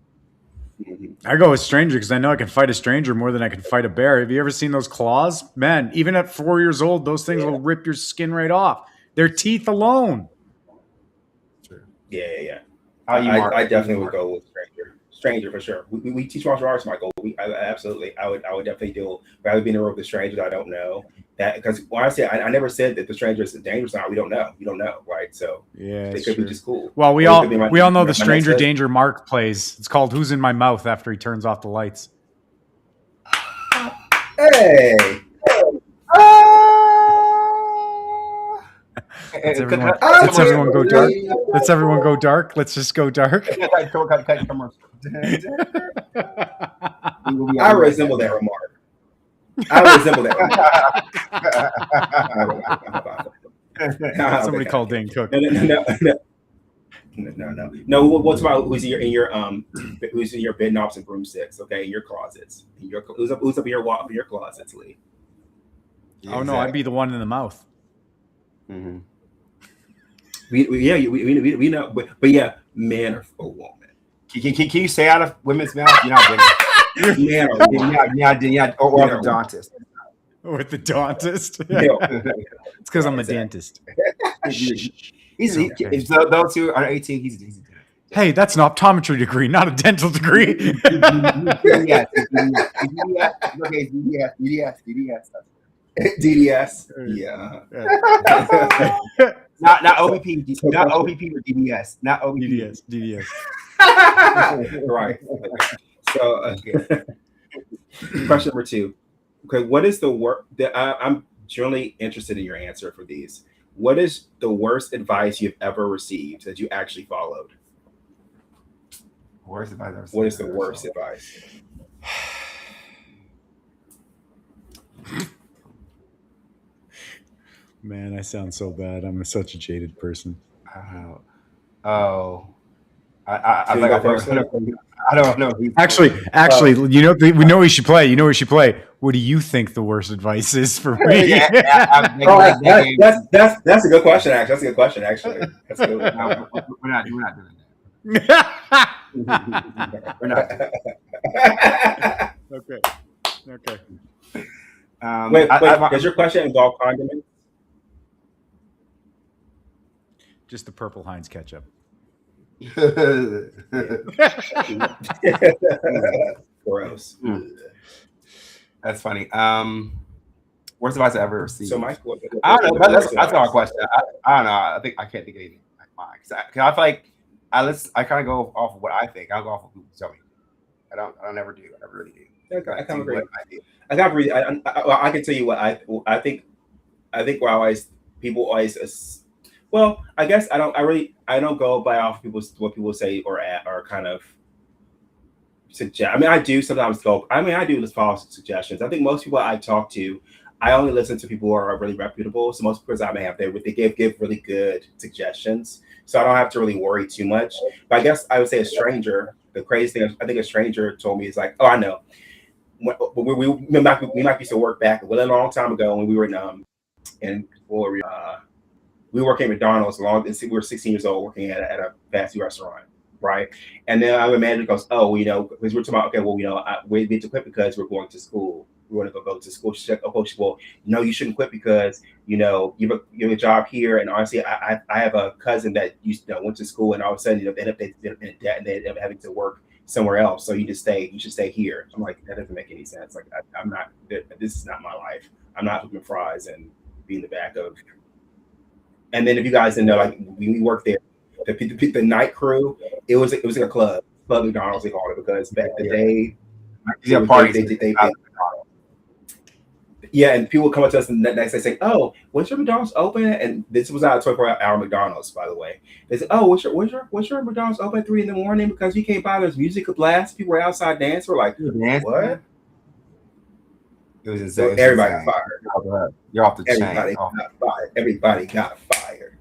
I go with stranger because I know I can fight a stranger more than I can fight a bear. Have you ever seen those claws? Man, even at 4 years old, those things will rip your skin right off. Their teeth alone. Yeah. I I definitely would go with stranger for sure. We teach martial arts, Michael. I would definitely do rather be in a room with strangers I don't know. That because honestly, I never said that the stranger is dangerous. Now we don't know. You don't know, right? So Yeah, they could be just cool. Well, we Or it all could be we all know my the stranger next- danger Mark plays. It's called "Who's in My Mouth" after he turns off the lights. Hey, Let's everyone go dark. Let's everyone go dark. Let's just go dark. I resemble that remark. Somebody call Dane Cook. No. What's about who's in your bed knobs and broomsticks? Okay, in your closets. Who's up in your closets, Lee? Oh no, I'd be the one in the mouth. Mm-hmm. We know, but yeah, man or woman. Can you stay out of women's mouth? You're not doing it. Or orthodontist. Orthodontist. Yeah. It's because I'm a dentist. If those who are 18, he's a dentist. Hey, that's an optometry degree, not a dental degree. DDS. DDS. Yeah. Not OPP. Not OPP or DDS. Not OPP. DDS. Right. So, question number 2. Okay, what is the worst? I'm generally interested in your answer for these. What is the worst advice you've ever received that you actually followed? Worst advice I've ever What is the worst advice? Man, I sound so bad. I'm such a jaded person. I don't know. Actually, we know we should play. What do you think the worst advice is for me? That's a good question. Actually, That's a good. We're not doing that. We're not. Okay. Wait. Does your question involve condiments? Just the purple Heinz ketchup. Gross. That's funny. Worst advice I ever received. So I don't know. That's our question. I don't know. I can't think of anything like mine. Cause I feel like I kind of go off of what I think. I'll go off of what people tell me. I don't ever do. I never really do. I kind of agree. I can tell you what I think. I think people always. Well, I guess I don't go by off what people say or kind of suggest. I mean, I do sometimes go. I mean, I do just follow suggestions. I think most people I talk to, I only listen to people who are really reputable. So most people I may have they give really good suggestions. So I don't have to really worry too much. But I guess I would say a stranger. The crazy thing I think a stranger told me is like, oh, I know. We might used to work back a long time ago when we were in we were working at McDonald's we were 16 years old working at a fast food restaurant, right? And then our manager goes, oh, because we're talking about, okay, well, we need to quit because we're going to school. We want to go to school. She's like, oh, well, no, you shouldn't quit because, you have a job here. And honestly, I have a cousin that went to school and all of a sudden, they end up in debt and they end up having to work somewhere else. So you should stay here. I'm like, that doesn't make any sense. Like, this is not my life. I'm not flipping fries and be in the back of. And then if you guys didn't know, like when we worked there, the night crew, it was like a club McDonald's they called it because back the day, and people would come up to us the next day saying, "Oh, when's your McDonald's open?" And this was not a 24-hour McDonald's, by the way. They said, "Oh, when's your McDonald's open at 3 a.m. because you can't buy there's music a blast. People were outside dancing." We're like, "What?" It was insane. So everybody got fired. You're off the chain. Everybody got fired. Everybody got fired.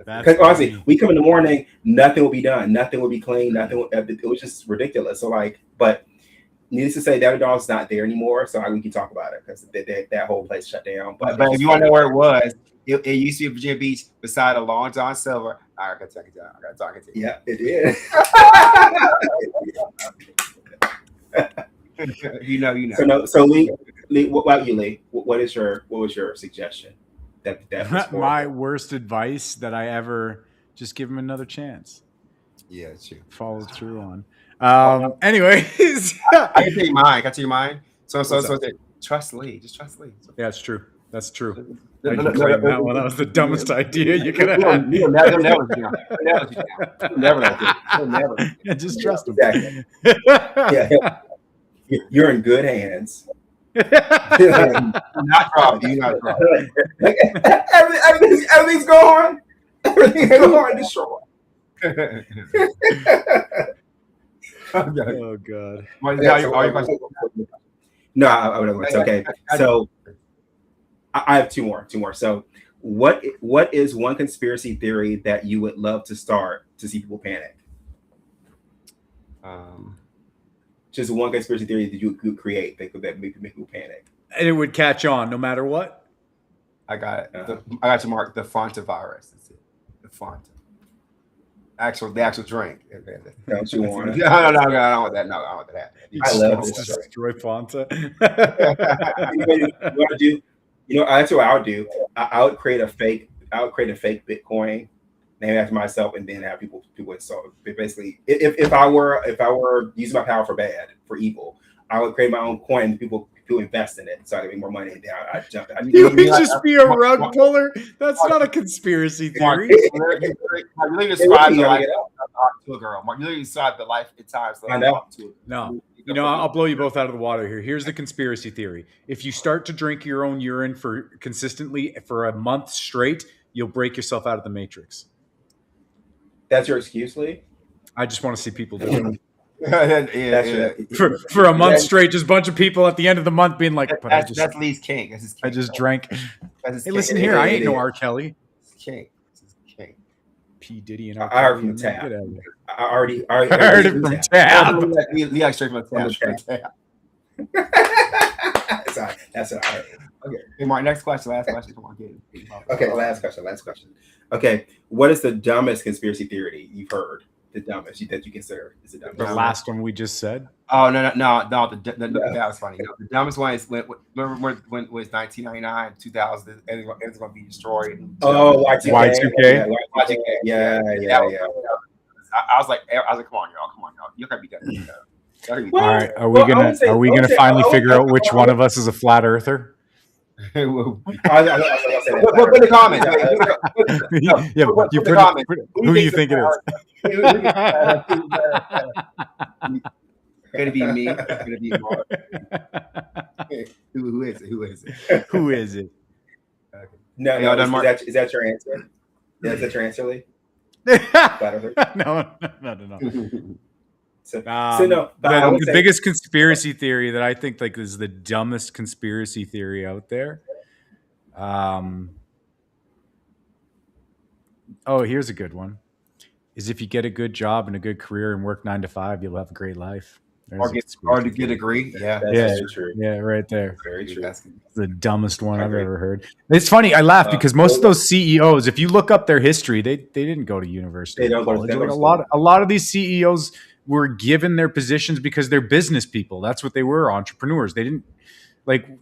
Because honestly, we come in the morning, nothing will be done, nothing will be clean, it was just ridiculous. So but needless to say, that McDonald's is not there anymore. So we can talk about it because that whole place shut down. But if you want to know where it was, It used to be Virginia Beach beside a Long John Silver. I got to talk it to you. Yeah, it is. You know. So Lee, what about you, Lee? What was your suggestion? That was My worst advice that I ever just give him another chance. Yeah, it's true. Follow through on. Anyways, I can tell you mine. Can I tell you mine? So trust Lee. Just trust Lee. yeah, it's true. That's true. No, I no, can no, claim no, that one. That was the dumbest idea you could have You'll had. never let you down. You'll never let you down. You'll never. Yeah, just trust him. Exactly. Yeah, you're in good hands. Not problem. You're not problem. Everything's going. Everything's going destroyed. Oh God. No, I would. It's okay. So I have two more. So what is one conspiracy theory that you would love to start to see people panic? Just one conspiracy theory that you could create that make people panic. And it would catch on no matter what. I got it. I got you, Mark. The Fanta virus. That's it. The Fanta. The actual drink. Don't you want it? No, I don't want that. No, I don't want that. I love Just this. destroy Fanta. What I do? That's what I would do. I would create a fake Bitcoin, name after myself, and then have people install it. Basically, if I were using my power for evil, I would create my own coin and people invest in it so I can make more money. And then I'd jump. You would just be a rug puller. That's not a conspiracy theory. You really describe the life to a girl. Mark, you really describe the life at times. I know. No. I'll blow you both out of the water here. Here's the conspiracy theory. If you start to drink your own urine consistently for a month straight, you'll break yourself out of the matrix. That's your excuse, Lee? I just want to see people do it. For a month straight, just a bunch of people at the end of the month being like, but that's Lee's king. That's his king. I just drank. That's Hey, listen here. I ain't no R. Kelly. King. King. P. Diddy and R. I heard Kelly. from Tab. Get out of here. I already Heard it from Tab. Lee like straight from Tab. That's what I heard. Okay. Hey, Mark, last question. Come on, get it. Okay, last question. Okay, what is the dumbest conspiracy theory you've heard? The dumbest that you consider is the dumbest. The last one we just said. Oh no! That was funny. The dumbest one is when it was 1999, 2000. Everything's gonna be destroyed. Oh, Y2K. Yeah. I was like, come on, y'all. You gotta be done. All right, are we gonna finally figure out which one of us is a flat earther? Put in the comments. Yeah, you put who do you think it is? Gonna be me. Gonna be Mark. Who is it? Who is it? Okay. No. Is that your answer? Yeah, is that your answer, Lee? No. The biggest conspiracy theory that I think is the dumbest conspiracy theory out there. Here's a good one. Is if you get a good job and a good career and work 9 to 5, you'll have a great life. Or to get a degree. Yeah, that's true. Yeah, right there. Very true. That's the dumbest one I've ever heard. It's funny. I laugh because most of those CEOs, if you look up their history, they didn't go to university. They don't go to college. A lot of these CEOs were given their positions because they're business people. That's what they were, entrepreneurs. They didn't,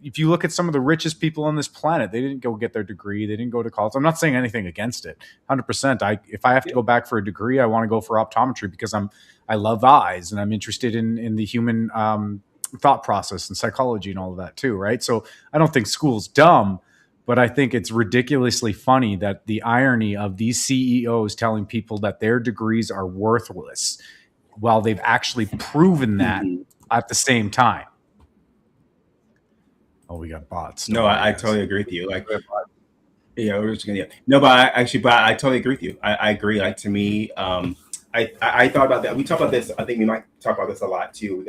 if you look at some of the richest people on this planet, they didn't go get their degree. They didn't go to college. I'm not saying anything against it. 100%. If I have to go back for a degree, I want to go for optometry because I love eyes and I'm interested in the human thought process and psychology and all of that too, right? So I don't think school's dumb, but I think it's ridiculously funny that the irony of these CEOs telling people that their degrees are worthless while they've actually proven that at the same time. Oh, we got bots. No, I totally agree with you. We're just gonna. No, but I totally agree with you. I agree. To me, I thought about that. We talked about this. I think we might talk about this a lot too. We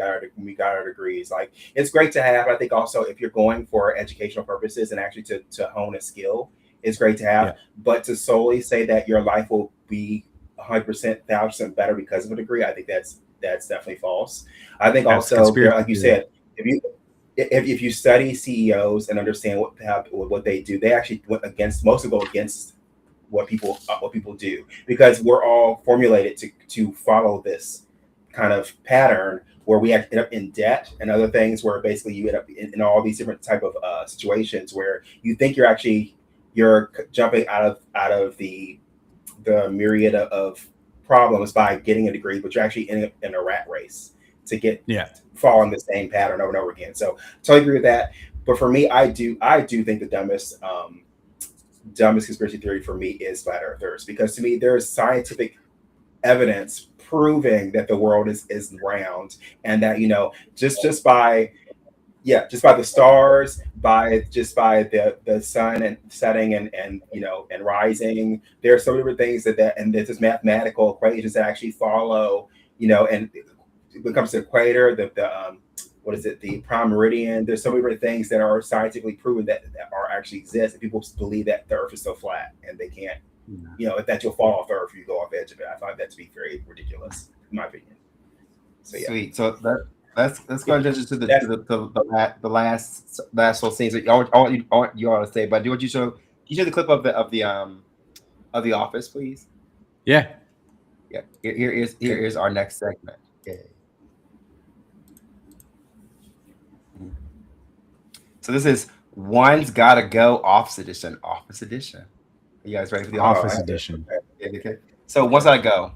got our degrees. It's great to have. I think also if you're going for educational purposes and actually to hone a skill, it's great to have. Yeah. But to solely say that your life will be 100%, 1,000% better because of a degree, I think that's definitely false. I think also, like you said, if you study CEOs and understand what they do, they actually went against mostly go against what people do, because we're all formulated to follow this kind of pattern where we end up in debt and other things, where basically you end up in all these different type of situations where you think you're jumping out of the myriad of problems by getting a degree, but you're actually in a rat race to fall in the same pattern over and over again. So totally agree with that. But for me, I do think the dumbest conspiracy theory for me is flat earthers, because to me there is scientific evidence proving that the world is round, and that just by the stars, by the sun and setting and rising, there are so many different things and there's just mathematical equations that actually follow, and when it comes to the equator, the prime meridian, there's so many different things that are scientifically proven that are actually exist, and people believe that the earth is so flat and they can't, that you'll fall off the earth if you go off the edge of it. I find that to be very ridiculous, in my opinion. So yeah. Sweet. So let's go and judge to the last little scenes. I want you all to say, but do what you show. Can you show the clip of the Office, please? Yeah. Yeah. Here is our next segment. Okay. So this is One's Gotta Go Office Edition. Office Edition. Are you guys ready for the Office Edition? Okay. So One's Gotta Go.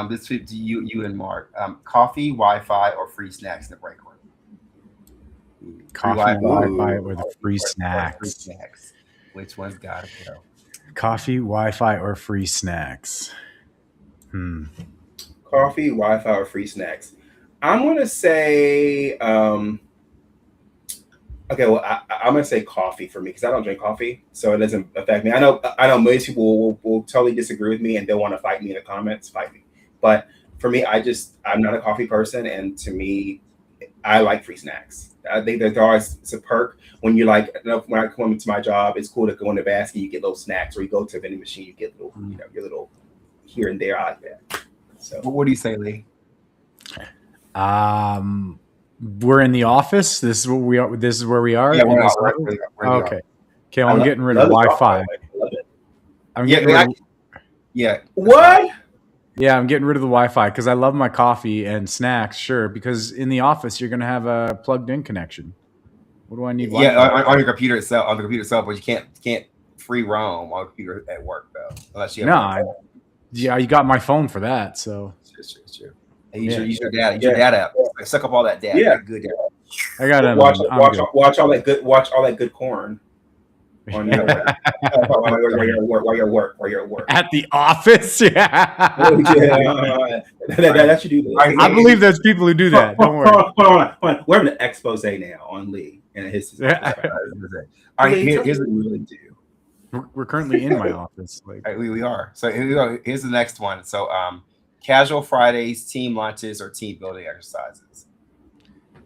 This is to you and Mark. Coffee, Wi-Fi, or free snacks in the break room? Coffee, Wi-Fi, or the free snacks? Which one's gotta go? Coffee, Wi-Fi, or free snacks? Coffee, Wi-Fi, or free snacks? I'm gonna say. Okay, well, I'm gonna say coffee for me, because I don't drink coffee, so it doesn't affect me. I know most people will totally disagree with me and they'll want to fight me in the comments. Fight me, but for me, I'm not a coffee person, and to me, I like free snacks. I think there's always a perk when when I come into my job, it's cool to go in the basket, you get little snacks, or you go to a vending machine, you get little, your little here and there. I like that. So, what do you say, Lee? We're in the office. This is where we are. Yeah, we're okay. Okay, well, I'm getting rid of Wi-Fi. I'm getting rid of. Yeah. What? Yeah, I'm getting rid of the Wi-Fi because I love my coffee and snacks. Sure, because in the office you're gonna have a plugged-in connection. What do I need? Yeah, on your computer itself. But you can't free roam on a computer at work though, unless you have. You got my phone for that. So. It's true. And use your data. Use your data app. Like, suck up all that data. Yeah, good data. I got it. Watch all that good corn. While you're at work. At the office, yeah. That should do that. I believe there's people who do that. Don't worry. Hold on. We're having an expose now on Lee and his. All right, here's what we really do. We're currently in my office. We are. So here we go. Here's the next one. So casual Fridays, team lunches, or team building exercises.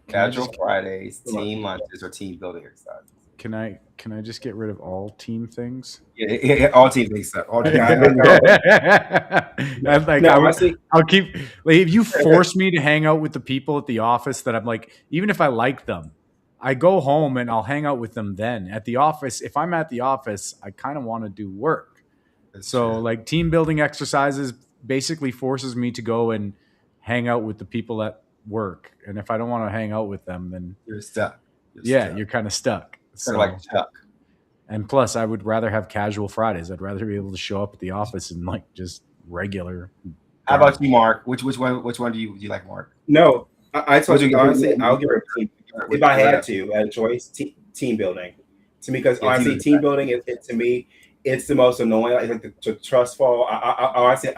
Casual Fridays, team lunches, or team building exercises. Can I just get rid of all team things? Yeah, all team things. All team. I'll keep. If you force me to hang out with the people at the office that I'm like, even if I like them, I go home and I'll hang out with them then. At the office, if I'm at the office, I kind of want to do work. That's so true. like team building exercises basically forces me to go and hang out with the people at work. And if I don't want to hang out with them, then you're stuck. You're kind of stuck. So, like Chuck. And plus, I would rather have casual Fridays. I'd rather be able to show up at the office and like just regular. How about you, Mark? Which one do you like, Mark? No, I told you honestly, I'll give it a team. If I had to, at a choice, team building. To me, because honestly, team building to me, it's the most annoying. Like the trust fall. Honestly,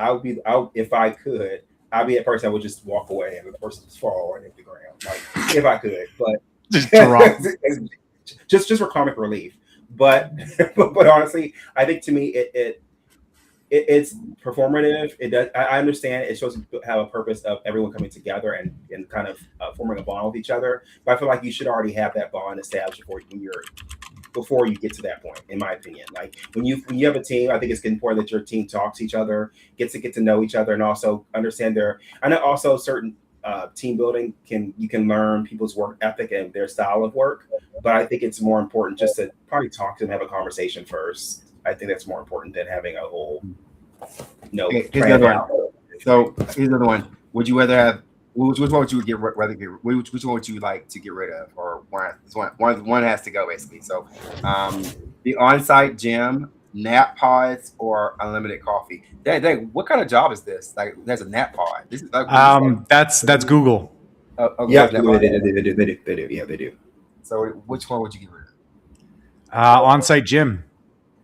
if I could, I'd be a person that would just walk away and the person just fall right into the ground. Like if I could, but just drop. just for comic relief. But honestly, I think to me it's performative. It does. I understand it's supposed to have a purpose of everyone coming together and kind of forming a bond with each other. But I feel like you should already have that bond established before you get to that point, in my opinion. Like when you have a team, I think it's important that your team talks to each other, get to know each other, and also understand I know also certain team building you can learn people's work ethic and their style of work. But I think it's more important just to probably talk to them, have a conversation first. I think that's more important than having a whole Here's plan another out. one. So here's another one. Would you rather have which one would you which one would you like to get rid of, or one has to go basically? So the on-site gym, nap pods, or unlimited coffee. Dang, what kind of job is this? Like, there's a nap pod. This is like, That's Google. Yeah, nap they pod. do. Yeah, they do. So which one would you get rid of? On-site gym.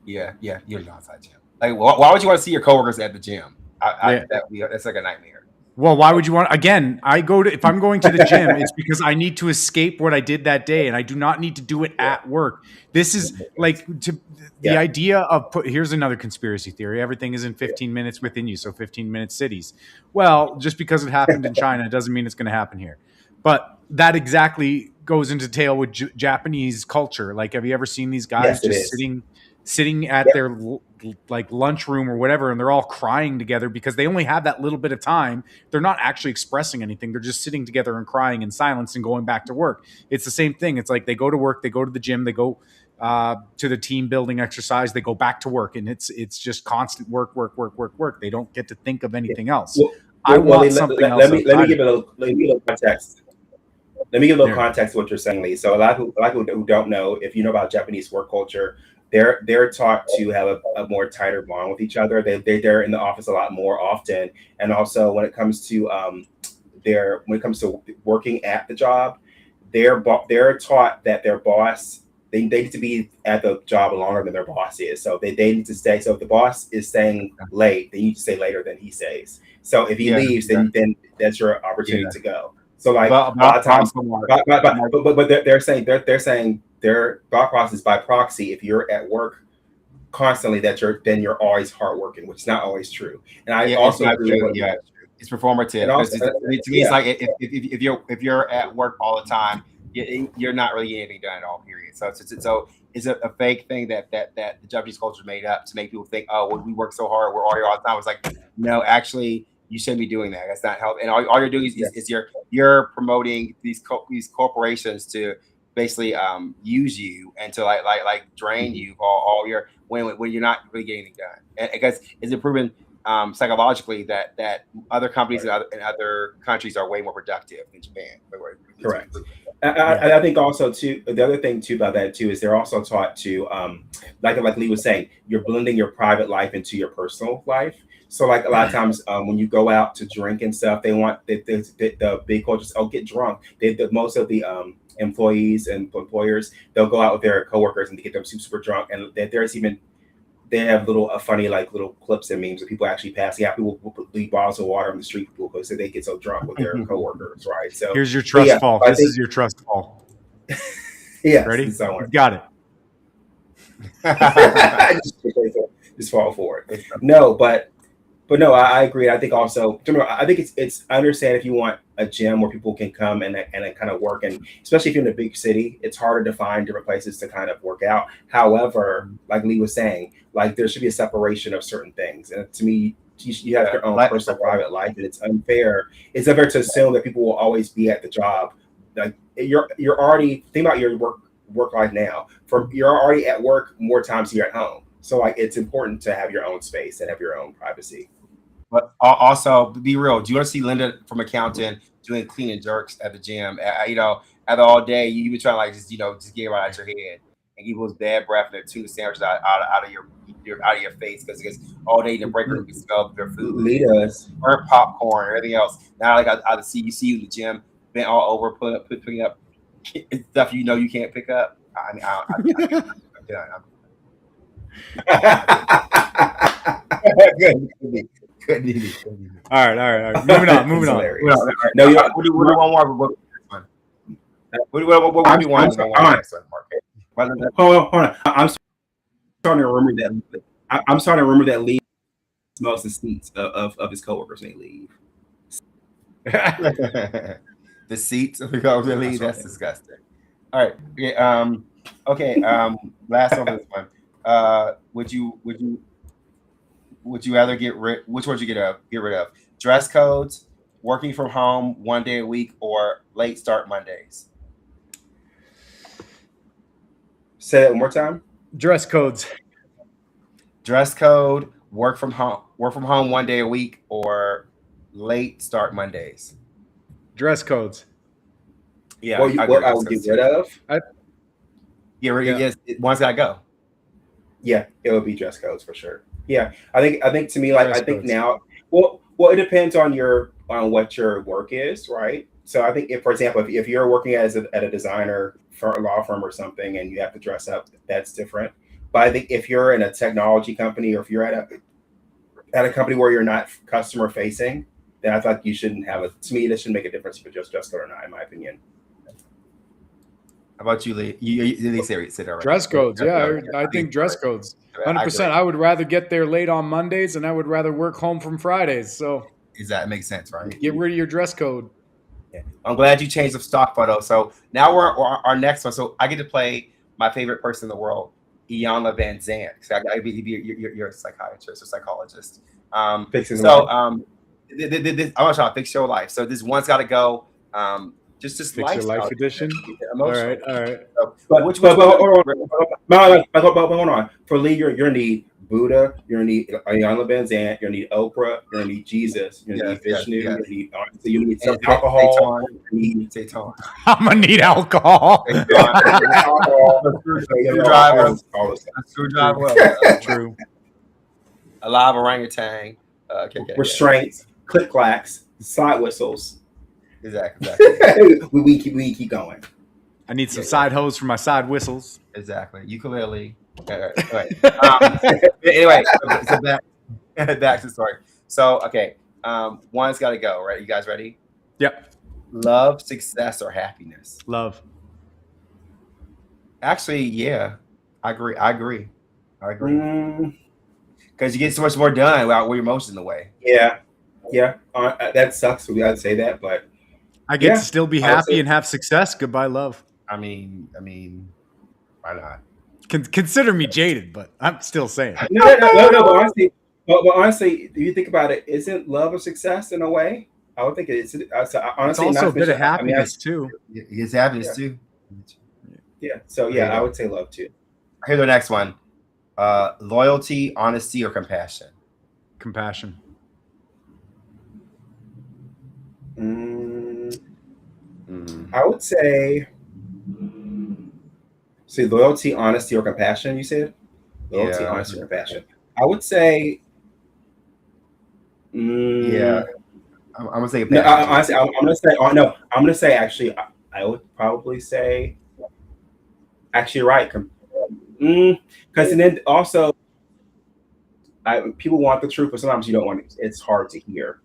Yeah, you're an on-site gym. Like, why would you want to see your coworkers at the gym? That's like a nightmare. Well, why would you want? Again, if I'm going to the gym, it's because I need to escape what I did that day, and I do not need to do it at work. This is like the idea of here's another conspiracy theory. Everything is in 15 minutes within you, so 15-minute cities. Well, just because it happened in China doesn't mean it's going to happen here. But that exactly goes into tail with Japanese culture. Like, have you ever seen these guys just sitting at their like lunchroom or whatever, and they're all crying together because they only have that little bit of time. They're not actually expressing anything. They're just sitting together and crying in silence and going back to work. It's the same thing. It's like they go to work, they go to the gym, they go to the team building exercise, they go back to work, and it's just constant work. They don't get to think of anything else. I want something else. Let me give a little context. Let me give a little context to what you're saying, Lee. So a lot of people who don't know, if you know about Japanese work culture, they're taught to have a more tighter bond with each other. They're in the office a lot more often, and also when it comes to working at the job, they're taught that their boss they need to be at the job longer than their boss is. So they need to stay. So if the boss is staying late, they need to stay later than he stays. So if he leaves, then that's your opportunity to go. So like a lot of times, but they're saying their thought process by proxy. If you're at work constantly, then you're always hardworking, which is not always true. And I also agree with that. It's performative. Also, to me, it's like if you're at work all the time, you're not really getting anything done at all. Period. So it's a fake thing that the Japanese culture made up to make people think, oh, well, we work so hard, we're all here all the time. It's like, no, actually, you shouldn't be doing that. That's not helping. And all you're doing is you're promoting these corporations to basically use you and to like drain you all your when you're not really getting anything done. And because it's proven psychologically that other companies in other countries are way more productive than Japan. Correct. I think also too, the other thing too about that too is they're also taught to like Lee was saying, you're blending your private life into your personal life. So like a lot of times when you go out to drink and stuff, they want the big cultures, get drunk. Most of the employees and employers, they'll go out with their coworkers and get them super drunk. And they have little funny like little clips and memes of people actually passing out. People will leave bottles of water on the street because they get so drunk with their coworkers, right? So here's your trust fall. This is your trust fall. Yeah, ready? You got it. just fall for it. No, but no, I agree. I think also, I think it's. I understand if you want a gym where people can come and kind of work, and especially if you're in a big city, it's harder to find different places to kind of work out. However, like Lee was saying, like there should be a separation of certain things, and to me, you have your own personal private life, and it's unfair. It's unfair to assume that people will always be at the job. Like you're already think about your work life now. You're already at work more times than you're at home. So like it's important to have your own space and have your own privacy. But also, be real. Do you want to see Linda from accounting doing clean and jerks at the gym? After all day, you be trying to like just get right out your head and give those bad breath and tuna sandwiches out of your face because all day the break room can smell their food. Leaders, or popcorn, or everything else. Now, like I see you in the gym, bent all over, putting up stuff you can't pick up. I mean, Good. All right. Moving on. No, we'll do one more. What do you want? Hold on. I'm starting to rumor that Lee smells the seats of his coworkers when they leave. The seats of the coworkers leave. That's disgusting. All right. Yeah. Okay. Last one for this one. Would you rather get rid? Which one would you get rid of? Dress codes, working from home 1 day a week, or late start Mondays? Say that one more time. Dress codes. Dress code, work from home 1 day a week, or late start Mondays. Dress codes. Yeah, What agree with I dress would codes get rid too. of? Yeah, Yeah. yes, one's gotta go. Yeah, it would be dress codes for sure. Yeah, I think to me, like Dress I think codes. now, it depends on what your work is, right? So I think if, for example, if you're working at a designer for a law firm or something, and you have to dress up, that's different. But I think if you're in a technology company, or if you're at a company where you're not customer facing, then I thought you shouldn't have a. To me, this shouldn't make a difference if it's just dress code or not, in my opinion. How about you, Lee? You said already. Dress codes. Yeah, I think dress codes. 100%. I would rather get there late on Mondays, and I would rather work home from Fridays. So That makes sense, right? get rid of your dress code. I'm glad you changed the stock photo. So now we're our next one. So I get to play my favorite person in the world, Iyanla Vanzant. So you're a psychiatrist or psychologist. Fixing the So life. I'm gonna try to fix your life. So this one's got to go. Just Fix your life edition. All Emotional. right, all right. So, But which hold on. one? But hold on. For Lee, you're gonna need Buddha. You're gonna need Iyanla Vanzant. You're gonna need Oprah. You're gonna need Jesus. You're gonna need Vishnu. yes. You're gonna need, so you need some alcohol. You need Daytona. I'm gonna need alcohol. alcohol. Screwdriver. All this stuff. Screwdriver. True. A live orangutan. Okay. Restraints, click clacks, side whistles. Exactly. we keep going. I need some side hose for my side whistles. Exactly. Ukulele. All right. Anyway, so back to the story. So, okay. One's got to go, right? You guys ready? Yep. Love, success, or happiness? Love. Actually, yeah. I agree. Mm, Because you get so much more done without your emotions in the way. yeah. That sucks. We gotta say that, but I get Yeah, to still be I would happy say- and have success. Goodbye, love. I mean, why not? Consider me jaded, but I'm still saying. no. But honestly, if you think about it, isn't love a success in a way? I would think it's It's honestly also a not bit of I mean, happiness too. It's happiness too. yeah. So yeah, I would say love too. Here's the next one. Loyalty, honesty, or compassion? Compassion. I would say, see, loyalty, honesty, or compassion. You said loyalty, Yeah. honesty, or compassion. I would say, Yeah. I'm gonna say No, compassion. honestly, I'm gonna say. Oh no, I'm gonna say. Actually, I would probably say. Actually, right. Because and then also, people want the truth, but sometimes you don't want it. It's hard to hear.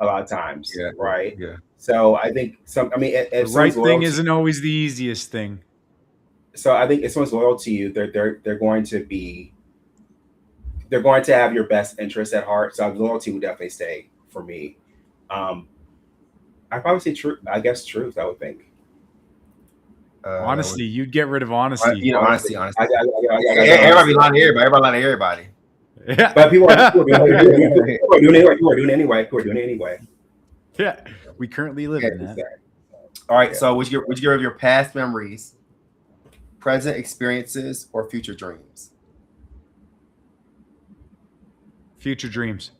A lot of times, Yeah. right? Yeah. So I think if The right someone's loyal thing to- isn't always the easiest thing. So I think if someone's loyal to you, they're going to have your best interest at heart. So loyalty would definitely stay for me. I probably say truth. I guess truth. I would think. Honesty, you'd get rid of honesty. Honesty. Everybody Everybody lying to everybody. Everybody lying to everybody. Yeah. But people are doing it anyway. Yeah. We currently live in that. All right. So, would you give your past memories, present experiences, or future dreams? Future dreams.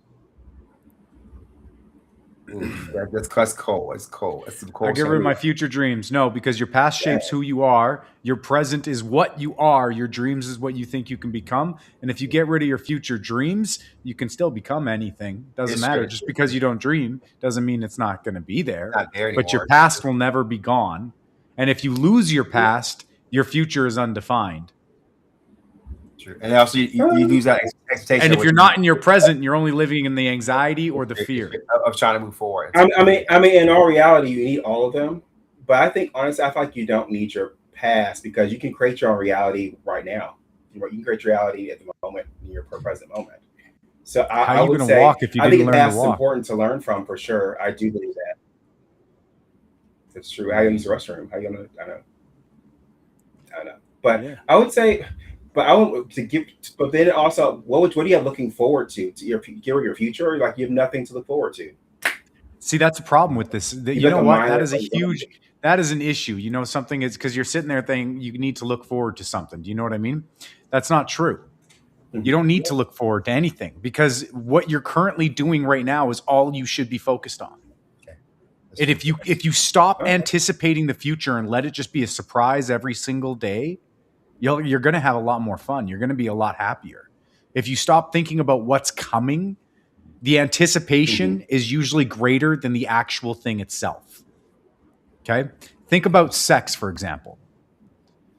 That's cold. It's cold. It's some cold. I get rid of my future dreams. No, because your past shapes who you are. Your present is what you are. Your dreams is what you think you can become. And if you get rid of your future dreams, you can still become anything. Doesn't It's matter. true. Just because you don't dream doesn't mean it's not going to be there. Not there But your anymore. past will never be gone. And if you lose your past, your future is undefined. True. And also, you lose that expectation. And if you're not in your present, you're only living in the anxiety or the fear. of trying to move forward. I mean, in all reality, you need all of them. But I think honestly, I feel like you don't need your past because you can create your own reality right now. You can create your reality at the moment in your present moment. So How I are you would going to say, walk if you I think didn't the learn past to is walk? important to learn from for sure. I do believe that. It's true. How you use the restroom? How you gonna? I don't know. But Yeah. I would say, but I want to give. But then also, what do you have looking forward to your future? Like you have nothing to look forward to. See, that's a problem with this. You You know got what? the That mind is a of- huge. That is an issue. You know, something is because you're sitting there thinking you need to look forward to something. Do you know what I mean? That's not true. You don't need to look forward to anything because what you're currently doing right now is all you should be focused on. And if you stop anticipating the future and let it just be a surprise every single day, you're going to have a lot more fun. You're going to be a lot happier. If you stop thinking about what's coming, the anticipation is usually greater than the actual thing itself. Okay? Think about sex, for example.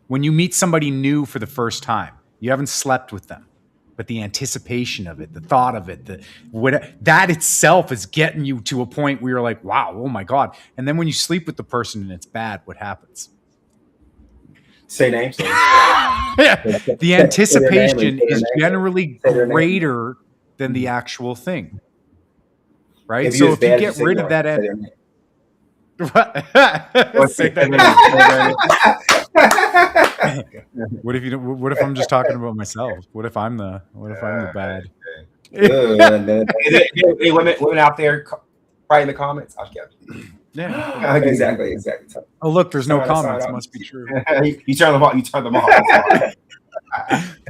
When you meet somebody new for the first time, you haven't slept with them, but the anticipation of it, the thought of it, that itself is getting you to a point where you're like, wow, oh my God. And then when you sleep with the person and it's bad, what happens? Say names. The anticipation is generally Say their name. greater than the actual thing. Right? If So you if you get rid of that, say that what if you don't, what if I'm just talking about myself? What if I'm the bad? Hey, women out there, write in the comments. I'll get it. Yeah. exactly. Oh, look, there's no Sign comments. up. Must be true. You turn them off. You turn them off.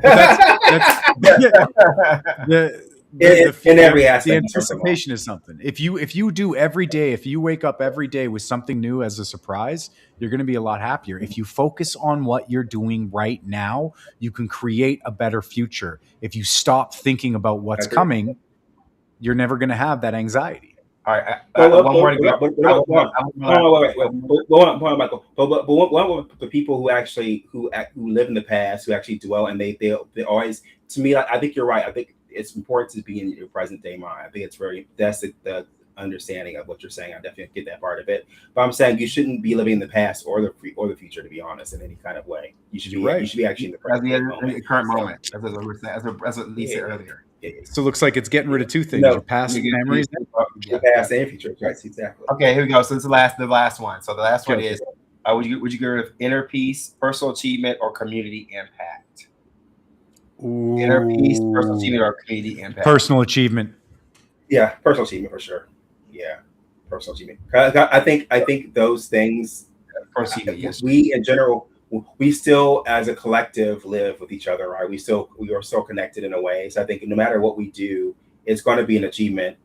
That's In every aspect, the anticipation is something. If you do every day, if you wake up every day with something new as a surprise, you're going to be a lot happier. If you focus on what you're doing right now, you can create a better future. If you stop thinking about what's coming, you're never going to have that anxiety. All right. One more to go. Hold on, Michael. But one of the people who actually who live in the past, who actually dwell, and they always, to me, I think you're right. I think it's important to be in your present day mind. I think it's that's the understanding of what you're saying. I definitely get that part of it. But I'm saying you shouldn't be living in the past or the future, to be honest, in any kind of way. You should be right. You should be actually in the current moment, as what Lee said earlier. So it looks like it's getting rid of two things: your past memories, your past and future. Right, exactly. Okay, here we go. So this is the last one. So the last one is: would you get rid of inner peace, personal achievement, or community impact? Ooh. Inner peace, personal achievement, or community impact? Personal achievement. Yeah, personal achievement for sure. Yeah, personal achievement. I think those things. Personal achievement. Yes. We in general. We still, as a collective, live with each other, right? We are so connected in a way. So I think no matter what we do, it's going to be an achievement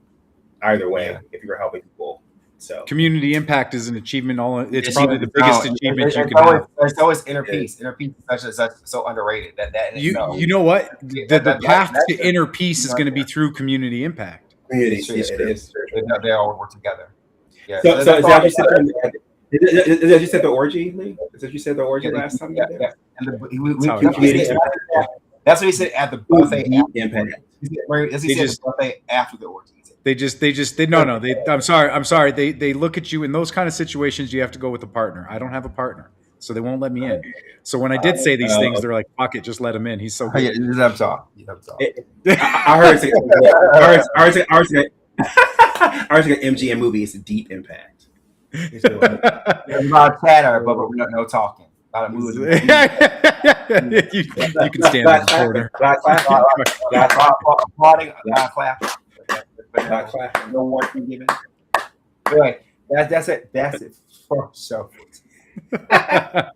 either way if you're helping people. So community impact is an achievement. It's probably the biggest achievement you can have. There's always inner peace. Inner peace is such so underrated. You know what? The path to inner peace is going to be through community impact. Community, it is. They all work together. Yeah. So is that you said the orgy, Lee? Is that you said the orgy last time? Yeah. And that's what he said at the buffet. He said the buffet after the orgy. I'm sorry. They look at you in those kind of situations. You have to go with a partner. I don't have a partner, so they won't let me in. So when I did say these things, they're like, "Fuck it, just let him in." He's so good. I heard MGM movie is a deep impact. There's a lot of chatter, but no talking. A lot of moving. you can stand in the corner. Applauding, clapping. No warning given. Anyway, that's it. That's it for show. I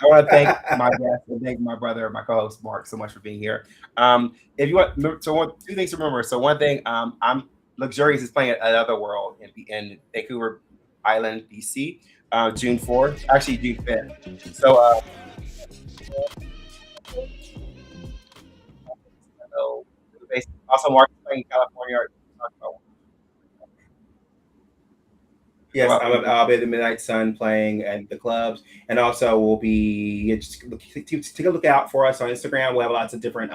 want to thank my guest and thank my brother, my co-host Mark, so much for being here. If you want, two things to remember. So one thing, I'm Luxurious is playing at Another World in Vancouver Island, BC, June 4th, actually June 5th. So, also Mark is playing in California. Yes, I'll be the Midnight Sun playing at the clubs, and also we'll be take a look out for us on Instagram. We'll have lots of different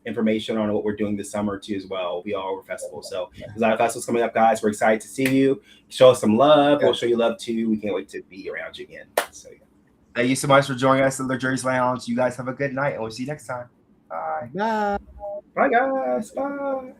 information on what we're doing this summer too as well. We'll be all over festivals, so there's a lot of festivals coming up, guys. We're excited to see you. Show us some love. We'll show you love too. We can't wait to be around you again. So thank you so much for joining us at Luxurious Lounge. You guys have a good night, and we'll see you next time. Bye. Bye, guys. Bye.